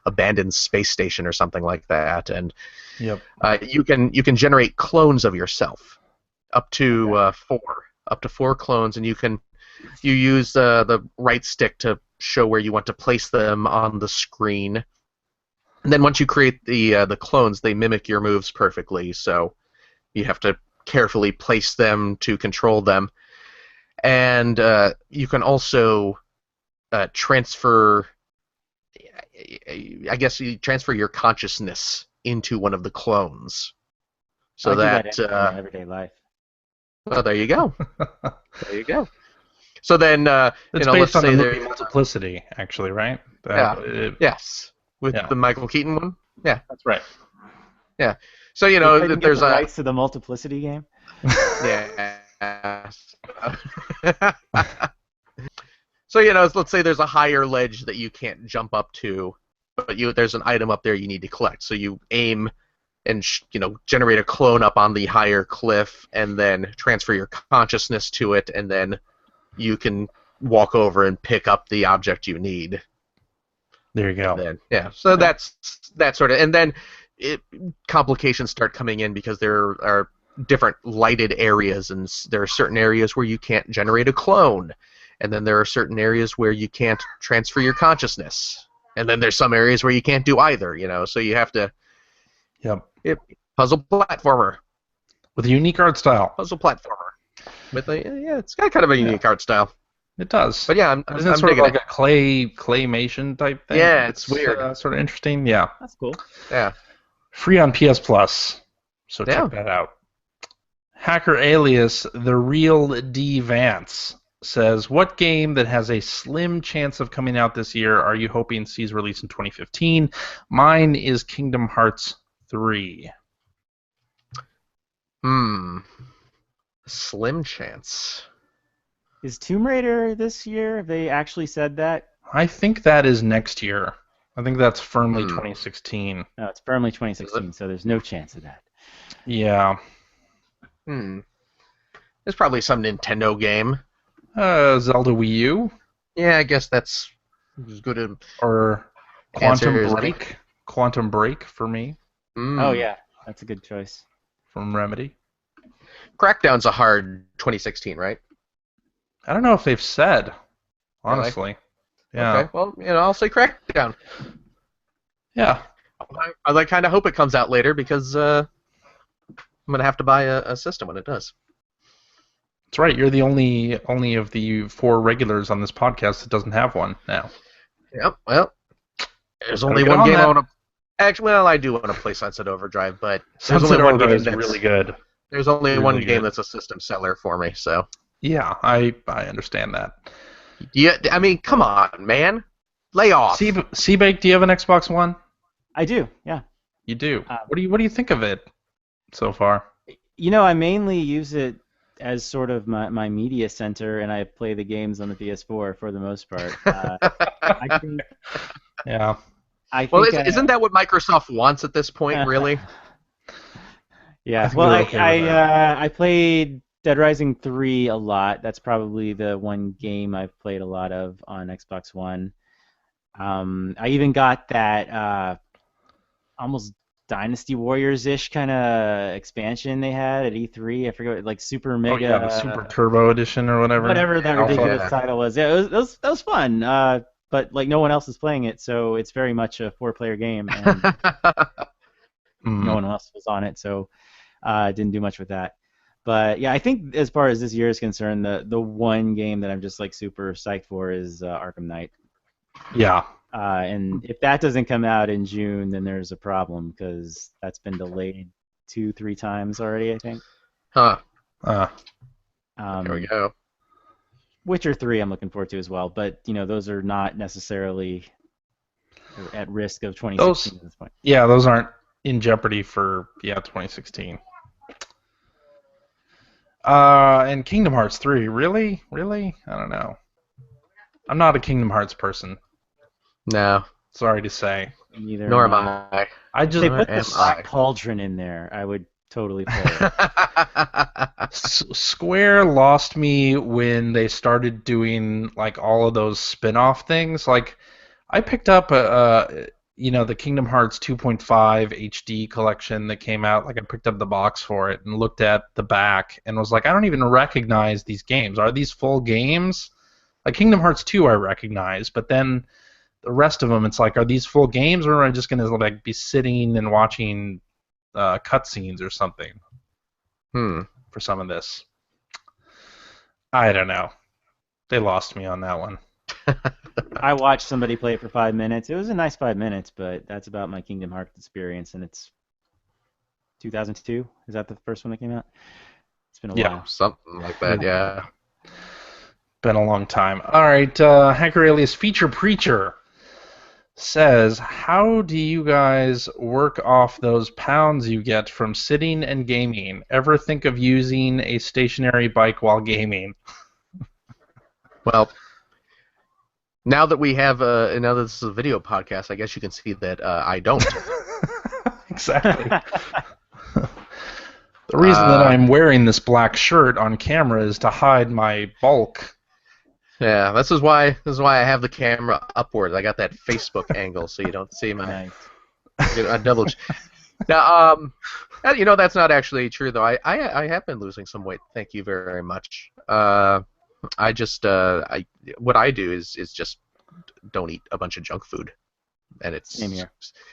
abandoned space station or something like that, and you can generate clones of yourself, up to four clones, and you use the right stick to show where you want to place them on the screen. And then once you create the clones, they mimic your moves perfectly, so you have to carefully place them to control them. And you can also transfer, I guess you transfer your consciousness into one of the clones. So that in everyday life. Well, there you go. So then, it's based on the movie Multiplicity, actually, right? Yes. With the Michael Keaton one? Yeah. That's right. Yeah. So, there's the rights to the Multiplicity game? Yeah. So, let's say there's a higher ledge that you can't jump up to, but there's an item up there you need to collect. So you aim and, generate a clone up on the higher cliff and then transfer your consciousness to it, and then you can walk over and pick up the object you need. There you go. So that's that sort of, and then complications start coming in because there are different lighted areas, and there are certain areas where you can't generate a clone, and then there are certain areas where you can't transfer your consciousness, and then there's some areas where you can't do either. So you have to. Puzzle platformer with a unique art style. Puzzle platformer with it's got kind of a unique art style. It does. But yeah, isn't it sort of like a claymation type thing? Yeah, it's weird. Sort of interesting. Yeah. That's cool. Yeah. Free on PS Plus, so check that out. Hacker Alias, the real D Vance, says, what game that has a slim chance of coming out this year are you hoping sees release in 2015? Mine is Kingdom Hearts 3. Slim chance. Is Tomb Raider this year? Have they actually said that? I think that is next year. I think that's firmly 2016. No, it's firmly 2016, so there's no chance of that. Yeah. There's probably some Nintendo game. Zelda Wii U? Yeah, I guess that's as good as... Or Quantum Break. Quantum Break for me. Oh, yeah. That's a good choice. From Remedy. Crackdown's a hard 2016, right? I don't know if they've said, honestly. Really? Yeah. Okay, well, I'll say Crackdown. Yeah. I kind of hope it comes out later because I'm going to have to buy a system when it does. That's right. You're the only of the 4 regulars on this podcast that doesn't have one now. Yep. Well, there's only one game I want to... Actually, well, I do want to play Sunset Overdrive, but there's Sunset only one Overdrive game is that's really good. There's only Really one game good. that's a system seller for me. So Yeah, I understand that. yeah, I mean, come on, man, lay off. Seabake, do you have an Xbox One? I do, yeah. You do. What do you think of it so far? I mainly use it as sort of my media center, and I play the games on the PS4 for the most part. I think. Yeah. Well, isn't that what Microsoft wants at this point, really? Yeah. I played Dead Rising 3 a lot. That's probably the one game I've played a lot of on Xbox One. I even got that almost Dynasty Warriors-ish kind of expansion they had at E3. I forget, like Super Mega. Oh yeah, the Super Turbo Edition or whatever. Whatever that Alpha. ridiculous title was. Yeah, that was fun. But like no one else is playing it, so it's very much a 4-player game, and no one else was on it, so didn't do much with that. But yeah, I think as far as this year is concerned, the one game that I'm just like super psyched for is Arkham Knight. Yeah. And if that doesn't come out in June, then there's a problem because that's been delayed 2-3 times already, I think. Huh. There we go. Witcher 3 I'm looking forward to as well, but those are not necessarily at risk of 2016 at this point. Yeah, those aren't in jeopardy for 2016. And Kingdom Hearts 3, really? I don't know. I'm not a Kingdom Hearts person. No. Sorry to say. Neither Nor am I. They put the Black Cauldron in there. I would totally play it. Square lost me when they started doing like all of those spin-off things. Like, I picked up the Kingdom Hearts 2.5 HD collection that came out. Like, I picked up the box for it and looked at the back and was like, I don't even recognize these games. Are these full games? Like Kingdom Hearts 2 I recognize, but then the rest of them, it's like, are these full games, or am I just going to like be sitting and watching cutscenes or something for some of this? I don't know. They lost me on that one. I watched somebody play it for 5 minutes. It was a nice 5 minutes, but that's about my Kingdom Hearts experience, and it's 2002. Is that the first one that came out? It's been a while. Something like that, yeah. Been a long time. All right, Hacker Alias Feature Preacher says, how do you guys work off those pounds you get from sitting and gaming? Ever think of using a stationary bike while gaming? Well, now that we have now that this is a video podcast, I guess you can see that I don't. Exactly. The reason that I'm wearing this black shirt on camera is to hide my bulk. Yeah, this is why I have the camera upward. I got that Facebook angle, so you don't see my double. Now, that's not actually true though. I have been losing some weight. Thank you very much. I just what I do is just don't eat a bunch of junk food, and it's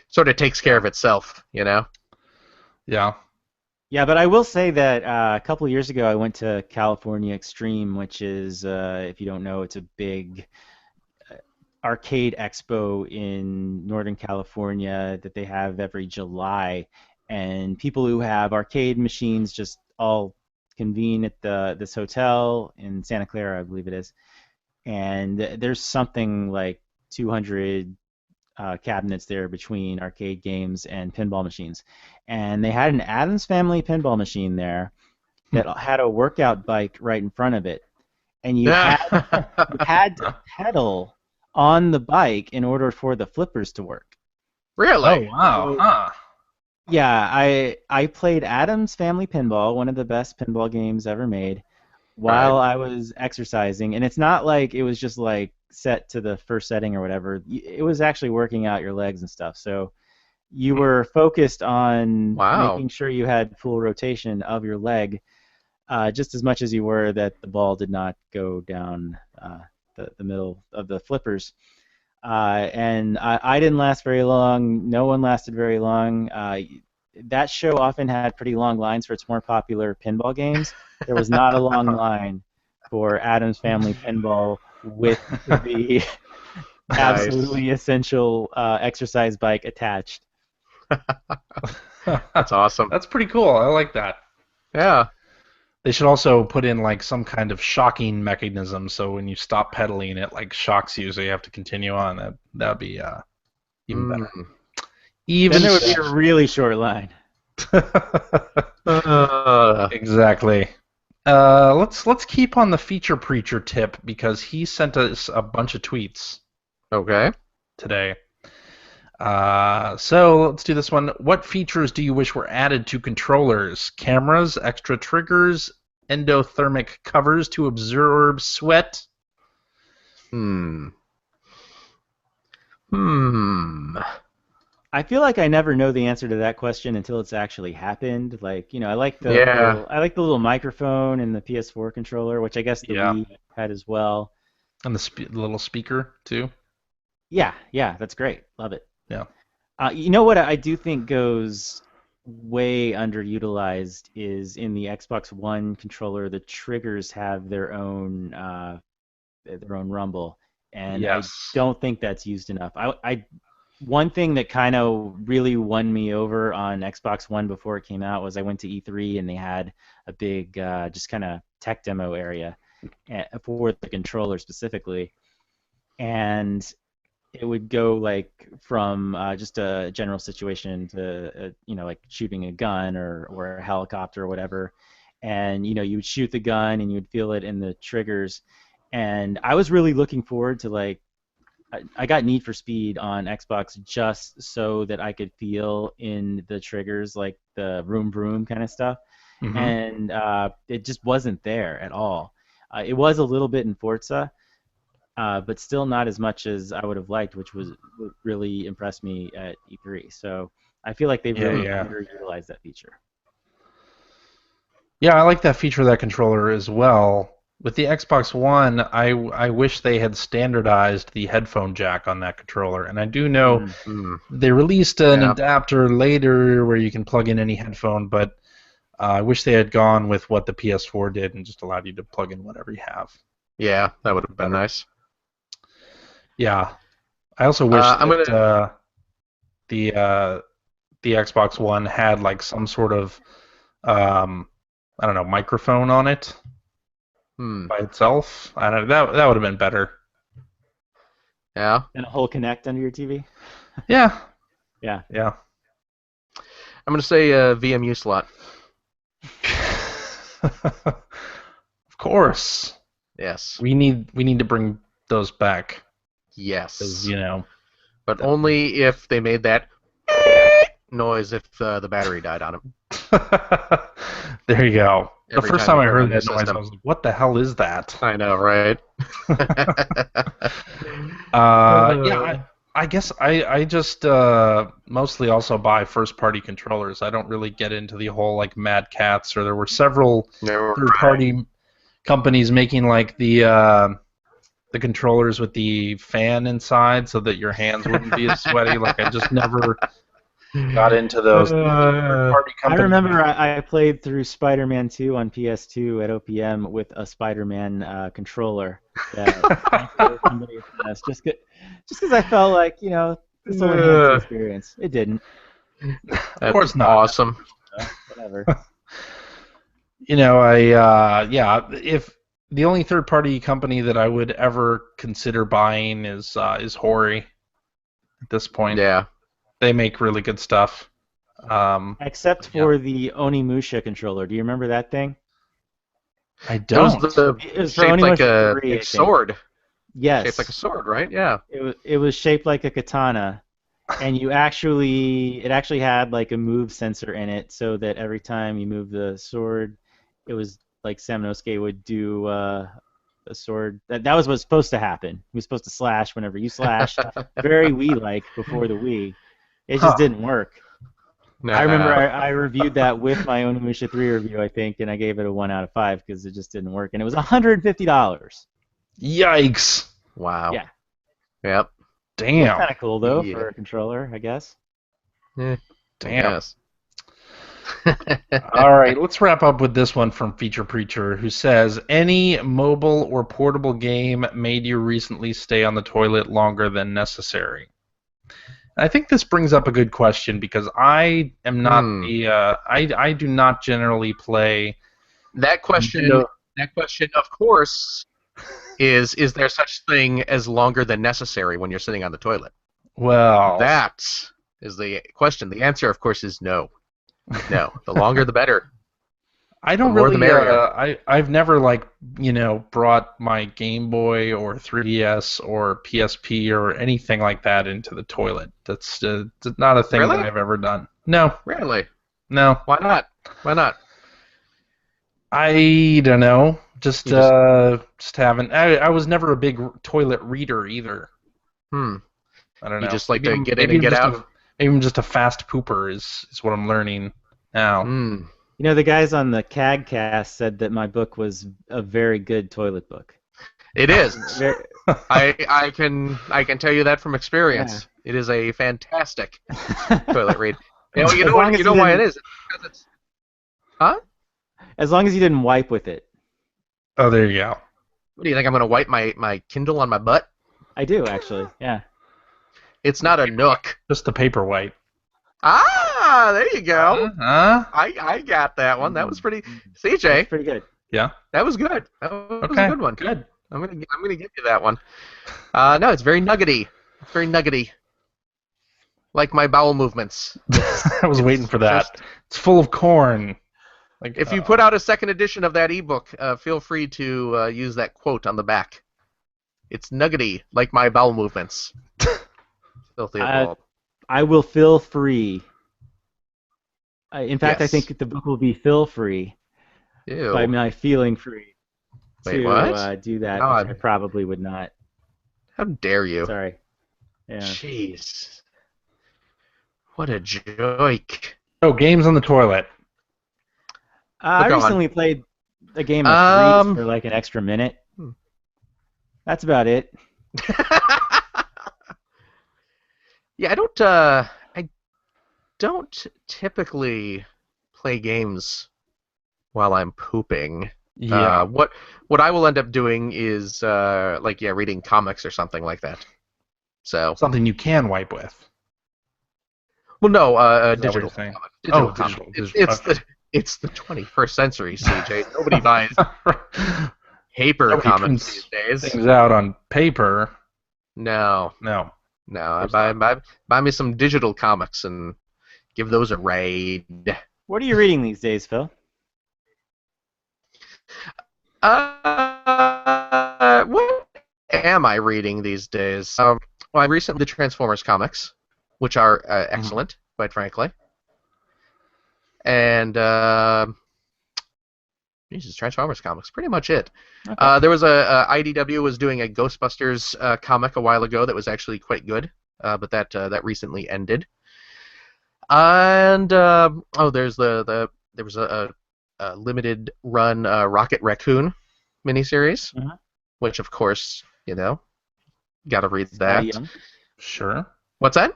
sort of takes care of itself, Yeah. Yeah, but I will say that a couple of years ago I went to California Extreme, which is, if you don't know, it's a big arcade expo in Northern California that they have every July, and people who have arcade machines just all convene at this hotel in Santa Clara, I believe it is, and there's something like 200 cabinets there between arcade games and pinball machines. And they had an Addams Family pinball machine there that had a workout bike right in front of it. And you had to pedal on the bike in order for the flippers to work. Really? Oh, wow. Yeah, I played Addams Family Pinball, one of the best pinball games ever made, while I was exercising. And it's not like it was just like set to the first setting or whatever. It was actually working out your legs and stuff. So you were focused on making sure you had full rotation of your leg, just as much as you were that the ball did not go down the middle of the flippers. And I didn't last very long. No one lasted very long. That show often had pretty long lines for its more popular pinball games. There was not a long line for Addams Family Pinball with the absolutely essential exercise bike attached. That's awesome. That's pretty cool. I like that. Yeah. They should also put in like some kind of shocking mechanism, so when you stop pedaling, it like shocks you, so you have to continue on. That'd be even better. Mm. Even Then there would be a really short line. Exactly. Let's keep on the feature preacher tip because he sent us a bunch of tweets Okay. today. So let's do this one. What features do you wish were added to controllers? Cameras, extra triggers, endothermic covers to absorb sweat? Hmm. I feel like I never know the answer to that question until it's actually happened. Like, I like the Yeah. little microphone in the PS4 controller, which I guess the Yeah. Wii had as well. And the little speaker too. Yeah, that's great. Love it. Yeah. You know what I do think goes way underutilized is in the Xbox One controller, the triggers have their own rumble, and Yes. I don't think that's used enough. One thing that kind of really won me over on Xbox One before it came out was I went to E3 and they had a big just kind of tech demo area for the controller specifically, and it would go like from just a general situation to like shooting a gun or a helicopter or whatever, and you would shoot the gun and you would feel it in the triggers, and I was really looking forward to like I got Need for Speed on Xbox just so that I could feel in the triggers like the vroom vroom kind of stuff, Mhm. and it just wasn't there at all. It was a little bit in Forza, but still not as much as I would have liked, which was what really impressed me at E3. So I feel like they've really Yeah. underutilized that feature. Yeah, I like that feature of that controller as well. With the Xbox One, I wish they had standardized the headphone jack on that controller. And I do know they released an Yeah. adapter later where you can plug in any headphone, but I wish they had gone with what the PS4 did and just allowed you to plug in whatever you have. Yeah, that would have been nice. Yeah. I also wish I'm that the Xbox One had like some sort of I don't know, microphone on it by itself. I don't know, that would have been better. Yeah. And a whole Kinect under your TV? Yeah. Yeah. Yeah. I'm going to say VMU slot. Of course. Yes. We need to bring those back. Yes. 'Cause, But only if they made that noise if the battery died on them. There you go. The Every first time time I you turn heard on that your noise, I system. was like, "What the hell is that?" I know, right? Yeah, I guess I just mostly also buy first-party controllers. I don't really get into the whole like Mad Cats, or there were several third-party companies making like the controllers with the fan inside so that your hands wouldn't be as sweaty. Like I just never got into those third-party I companies. remember I played through Spider-Man 2 on PS2 at OPM with a Spider-Man controller. That somebody has just because I felt like this will enhance the experience. It didn't. Of course not. Awesome. Whatever. If the only third-party company that I would ever consider buying is Hori at this point. Yeah. They make really good stuff. Except for the Onimusha controller. Do you remember that thing? I don't. It was for shaped like Onimusha a 3, I think. sword. Yes. Shaped like a sword, right? Yeah. It was shaped like a katana, and it actually had like a move sensor in it, so that every time you move the sword, it was like Samnosuke would do a sword. That was what's supposed to happen. He was supposed to slash whenever you slashed. Very Wii-like before the Wii. It just didn't work. I remember I reviewed that with my Onimusha 3 review, I think, and I gave it a 1 out of 5 because it just didn't work, and it was $150. Yikes! Wow. Yeah. Yep. Damn. Kind of cool though Yeah. for a controller, I guess. Damn. Yes. All right, let's wrap up with this one from Feature Preacher, who says, any mobile or portable game made you recently stay on the toilet longer than necessary? I think this brings up a good question because I am not I do not generally play That question, Nintendo. of course, is there such thing as longer than necessary when you're sitting on the toilet? Well, That is the question. The answer, of course, is no. No. The longer, the better. I don't The more, the really. merrier. I've never brought my Game Boy or 3DS or PSP or anything like that into the toilet. That's not a thing that Really? I've ever done. No, Really? no. Why not? Why not? I don't know. Just You haven't. I was never a big toilet reader either. Hmm. I don't You know. just like Maybe to get in maybe and I'm get just out? maybe I'm just a fast pooper is what I'm learning now. Hmm. You know, the guys on the CAGcast said that my book was a very good toilet book. It is. Very, I can tell you that from experience. It is a fantastic toilet read. You know, As long as you know you why it didn't- is? It's because it's huh? As long as you didn't wipe with it. Oh, there you go. What do you think? I'm gonna wipe my Kindle on my butt? I do, actually. Yeah. It's not a Nook. Just the paperweight. Ah, there you go. Huh? I got that one. That was pretty. That's CJ, pretty good. Yeah. that was good. That was Okay. a good one. Good. I'm gonna give you that one. No, it's very nuggety. It's very nuggety. Like my bowel movements. I was waiting for that. Just- It's full of corn. Like, if you put out a second edition of that ebook, feel free to use that quote on the back. It's nuggety, like my bowel movements. Filthy as well. I will feel free. In fact, I Yes. think the book will be feel free Ew. by my feeling free Wait, to what? do that, No, which I probably would not. How dare you? Sorry. Yeah. Jeez. What a joke. oh, games on the toilet. I Go on. recently played a game of Threes for like an extra minute. Hmm. That's about it. Yeah, I don't typically play games while I'm pooping. Yeah. What I will end up doing is reading comics or something like that. So, Something you can wipe with. well, no, Is that what digital. you're saying? Comics. Oh, Digital. digital. It's the 21st century, CJ. Nobody buys paper Nobody comics prints these days. Things out on paper. No. No. I buy me some digital comics and give those a raid. What are you reading these days, Phil? What am I reading these days? Well, I recently did Transformers comics, which are excellent, quite frankly. And Jesus, Transformers comics, pretty much it. Okay. There was IDW was doing a Ghostbusters comic a while ago that was actually quite good, but that recently ended. And there was a limited run Rocket Raccoon miniseries, Mhm. which of course got to read that. Scotty Young. Sure. What's that?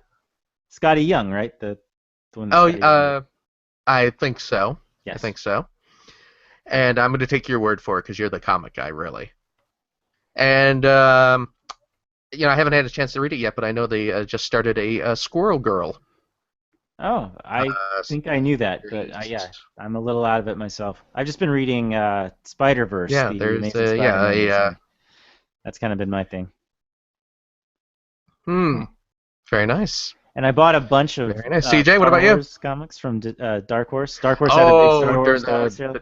Scotty Young, right? The one. that Oh, Scotty Young- I think so. yes. I think so. And I'm going to take your word for it because you're the comic guy, really. And I haven't had a chance to read it yet, but I know they just started a Squirrel Girl. Oh, I think I knew that, but yeah, I'm a little out of it myself. I've just been reading Spider-Verse. Yeah, the there's Amazing Spider-Man, a so that's kind of been my thing. Very nice. And I bought a bunch of Very nice. CJ, what Star about you? Wars comics from Dark Horse. Dark Horse had a big Star Wars sale.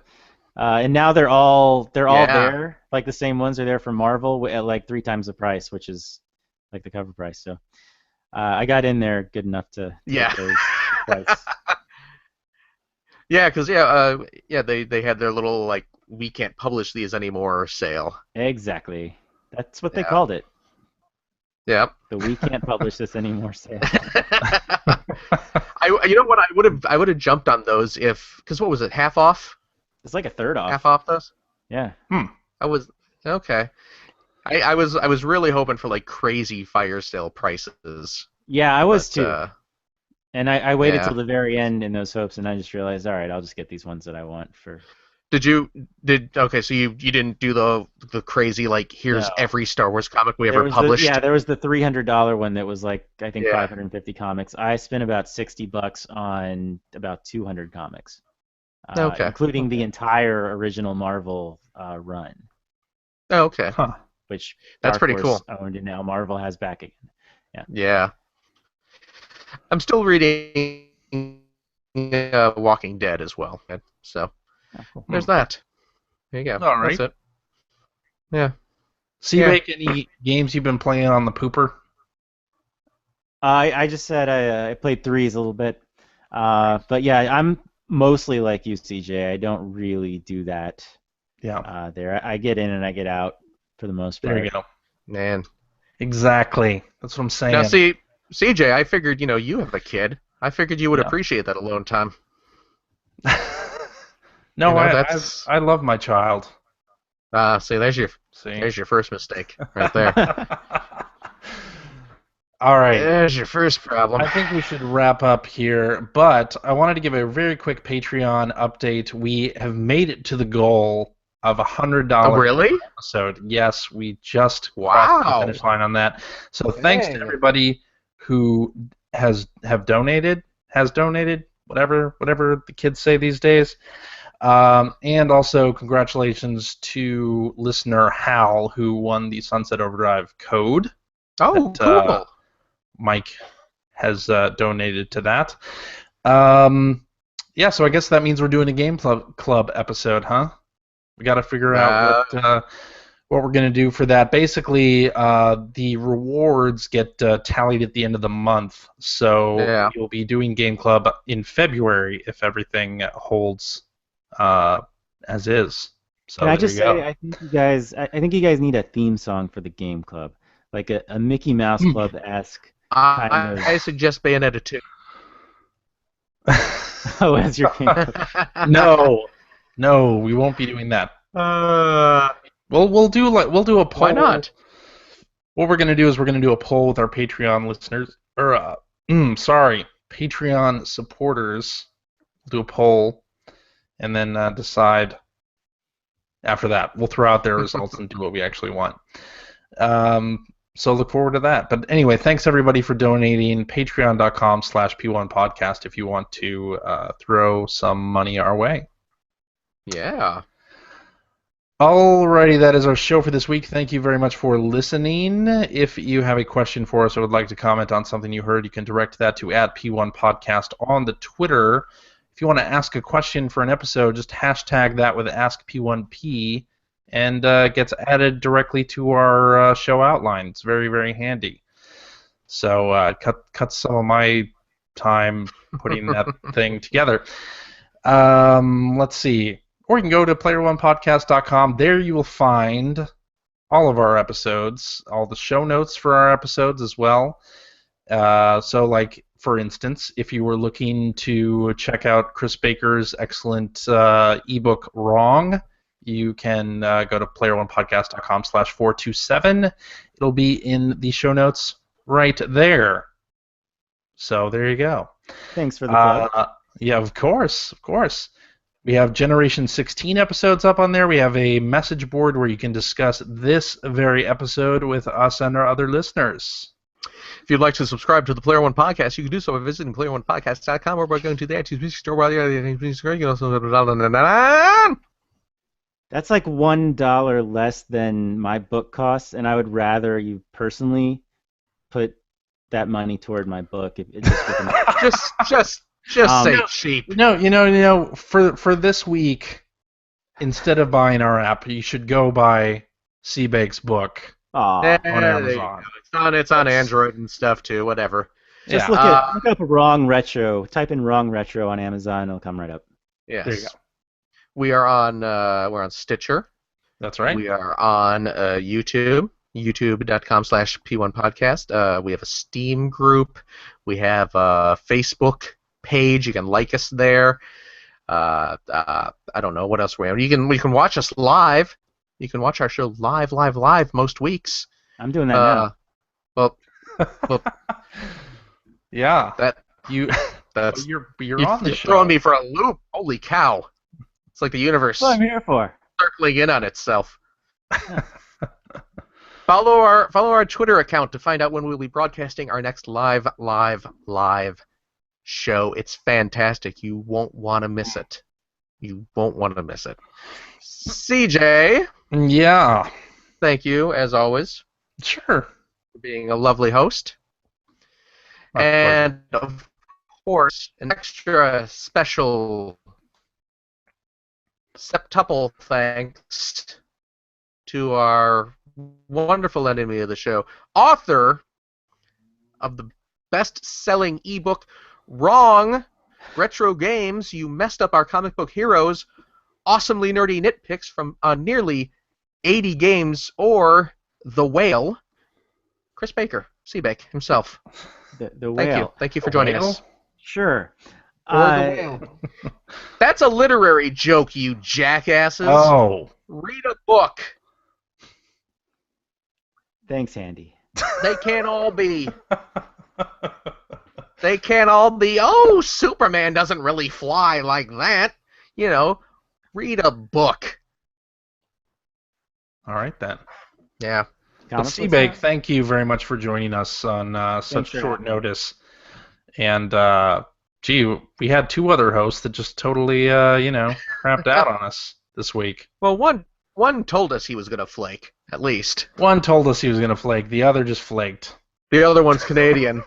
And now they're all Yeah. there. Like the same ones are there from Marvel at like 3 times the price, which is like the cover price. So I got in there good enough to Yeah. get those price. Yeah, because they had their little like we can't publish these anymore sale. Exactly. That's what they Yeah. called it. Yep. The we can't publish this anymore sale. You know what? I would have jumped on those because what was it? Half off? It's like a third off. Half off those? Yeah. I was okay. I was really hoping for like crazy fire sale prices. Yeah, I was but, too. And I waited yeah. till the very end in those hopes, and I just realized, all right, I'll just get these ones that I want for Okay, so you didn't do the crazy, like, here's No. every Star Wars comic we There ever was published? there was the $300 one that was like I think Yeah. 550 comics. I spent about $60 on about 200 comics, Okay. including the entire original Marvel run, Oh, okay. Huh. which That's Dark pretty Horse cool. owned, and now Marvel has back again. Yeah. Yeah. I'm still reading Walking Dead as well. So Oh, cool. there's that. There you go. All right. That's it. Yeah. Seabake, any games you've been playing on the pooper? I just said I played threes a little bit, but yeah, I'm mostly like you, CJ. I don't really do that. Yeah. There, I get in and I get out for the most part. There you go. Man. Exactly. That's what I'm saying. Now, see, CJ, I figured, you have a kid. I figured you would Yeah. appreciate that alone time. No, that's... I love my child. See, there's See. your first mistake right there. All right. There's your first problem. I think we should wrap up here, but I wanted to give a very quick Patreon update. We have made it to the goal of $100 Oh, really? episode. Yes, we just Wow. crossed the finish line on that. So thanks to Dang. everybody who has donated, whatever the kids say these days. And also congratulations to listener Hal, who won the Sunset Overdrive code. Oh, that, cool. Mike has donated to that. Yeah, so I guess that means we're doing a game club episode, huh? We got to figure out what we're going to do for that. Basically, the rewards get tallied at the end of the month, so you'll be doing game club in February if everything holds as is. So Can I just say, I think you guys need a theme song for the game club, like a Mickey Mouse Club-esque. I suggest Bayonetta 2. Oh, as your game club. No, we won't be doing that. We'll do a poll. Why not? What we're gonna do is we're gonna do a poll with our Patreon listeners, or Patreon supporters. We'll do a poll, and then decide. After that, we'll throw out their results and do what we actually want. So look forward to that. But anyway, thanks everybody for donating. Patreon.com/P1Podcast if you want to throw some money our way. Yeah. Alrighty, that is our show for this week. Thank you very much for listening. If you have a question for us or would like to comment on something you heard, you can direct that to @P1Podcast on the Twitter. If you want to ask a question for an episode, just hashtag that with AskP1P. And gets added directly to our show outline. It's very, very handy. So cut some of my time putting that thing together. Let's see. Or you can go to player1podcast.com. There you will find all of our episodes, all the show notes for our episodes as well. So, like, for instance, if you were looking to check out Chris Baker's excellent ebook, Wrong, you can go to player1podcast.com/427. It'll be in the show notes right there. So there you go. Thanks for the plug. Yeah, of course. We have Generation 16 episodes up on there. We have a message board where you can discuss this very episode with us and our other listeners. If you'd like to subscribe to the Player One Podcast, you can do so by visiting player1podcast.com or by going to the iTunes Music Store. While you're at the iTunes Music Store, you can also... That's like $1 less than my book costs, and I would rather you personally put that money toward my book. Just say cheap. No, for this week, instead of buying our app, you should go buy Seabake's book on Amazon. It's on Android and stuff too. Whatever. Just look up Wrong Retro. Type in Wrong Retro on Amazon. It'll come right up. Yes. There you go. We're on Stitcher. That's right. We are on YouTube, youtube.com/P1Podcast. We have a Steam group. We have a Facebook page. You can like us there. I don't know what else we have. You can watch us live. You can watch our show live most weeks. I'm doing that now. Well, yeah. You're on the show. throwing me for a loop. Holy cow! It's like the universe That's what I'm here for. circling in on itself. Follow our Twitter account to find out when we'll be broadcasting our next live show. It's fantastic. You won't want to miss it. You won't want to miss it. CJ, Yeah. thank you, as always, Sure. for being a lovely host. My And, of course, an extra special septuple thanks to our wonderful enemy of the show, author of the best-selling ebook, Wrong! Retro Games, You Messed Up Our Comic Book Heroes, awesomely nerdy nitpicks from nearly 80 games, or The Whale, Chris Baker, Seabake himself. The whale. Thank you for joining us. Sure. Or The Whale. That's a literary joke, you jackasses. Oh. Read a book. Thanks, Andy. They can't all be. They can't all be, oh, Superman doesn't really fly like that. You know, read a book. All right, then. Yeah. But Seabake, thank you very much for joining us on such for short having me. notice. And, gee, we had two other hosts that just totally, crapped out on us this week. Well, one told us he was going to flake, at least. One told us he was going to flake. The other just flaked. The other one's Canadian.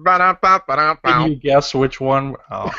Can you guess which one? Oh.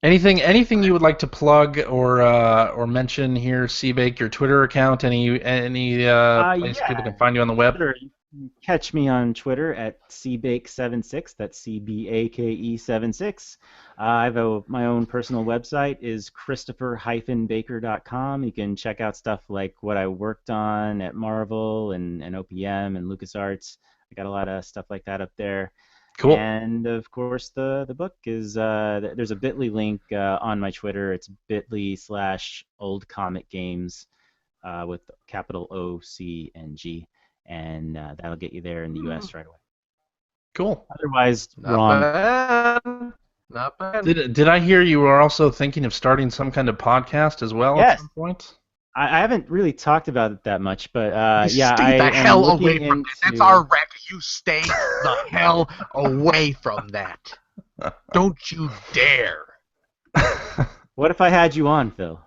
Anything you would like to plug or mention here, Seabake? Your Twitter account? Any place people can find you on the web? Sure. You can catch me on Twitter at Cbake76. That's CBAKE76. I have my own personal website is Christopher-Baker.com. You can check out stuff like what I worked on at Marvel and OPM and LucasArts. I got a lot of stuff like that up there. Cool. And of course, the book is there's a Bitly link on my Twitter. It's bit.ly/oldcomicgames with capital O-C-N-G, and that'll get you there in the U.S. right away. Cool. Otherwise, Not wrong. bad. Not bad. Did I hear you were also thinking of starting some kind of podcast as well Yes. at some point? I haven't really talked about it that much, but You yeah, stay I the am hell looking away from that. That's into- our rec. You stay the hell away from that. Don't you dare. What if I had you on, Phil?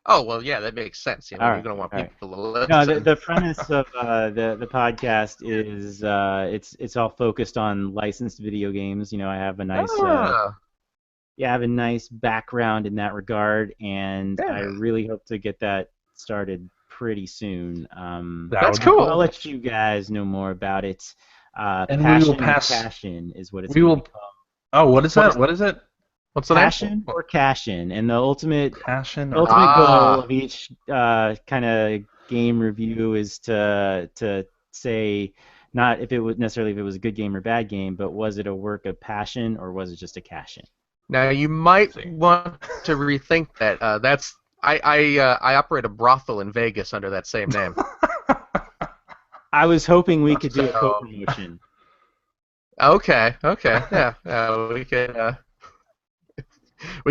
Oh, well, yeah, that makes sense. You know, All you're right, going to want all right. people to listen. No, the premise of the podcast is it's all focused on licensed video games. You know, I have a nice I have a nice background in that regard, and Yeah. I really hope to get that started pretty soon. That's would be cool. I'll let you guys know more about it. And Passion we will pass. and Cash-In is what it's We going will. to become. Oh, what is that? What is it? What's the name? Passion or Cash-In, and the ultimate Passion. ultimate Ah. goal of each kind of game review is to say not if it was necessarily if it was a good game or bad game, but was it a work of passion or was it just a cash-in? Now, you might want to rethink that. I operate a brothel in Vegas under that same name. I was hoping we could do a So- co-promotion. Okay, yeah, we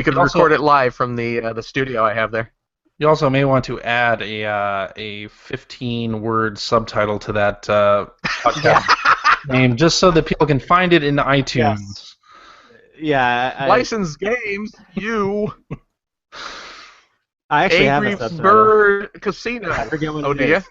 could Also- record it live from the studio I have there. You also may want to add a 15-word subtitle to that podcast name, just so that people can find it in iTunes. Yes. Yeah, Licensed games, you I actually have Angry a subtitle. Bird Casino. I forget what Oh, it do you? is.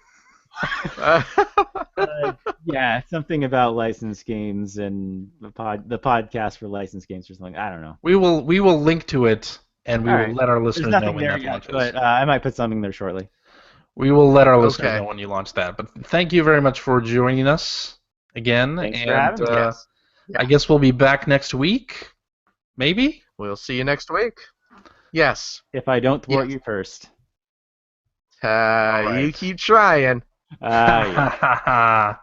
Yeah, something about licensed games and the podcast for licensed games or something. I don't know. We will link to it, and we All will right. let our There's listeners know nothing when there that yet, launches. but I might put something there shortly. We will let our listeners Okay. know when you launch that. But thank you very much for joining us again. Thanks and for having me. Yes. I guess we'll be back next week. Maybe? We'll see you next week. Yes. If I don't thwart Yes. you first. You right. keep trying. Yeah. Ha ha ha.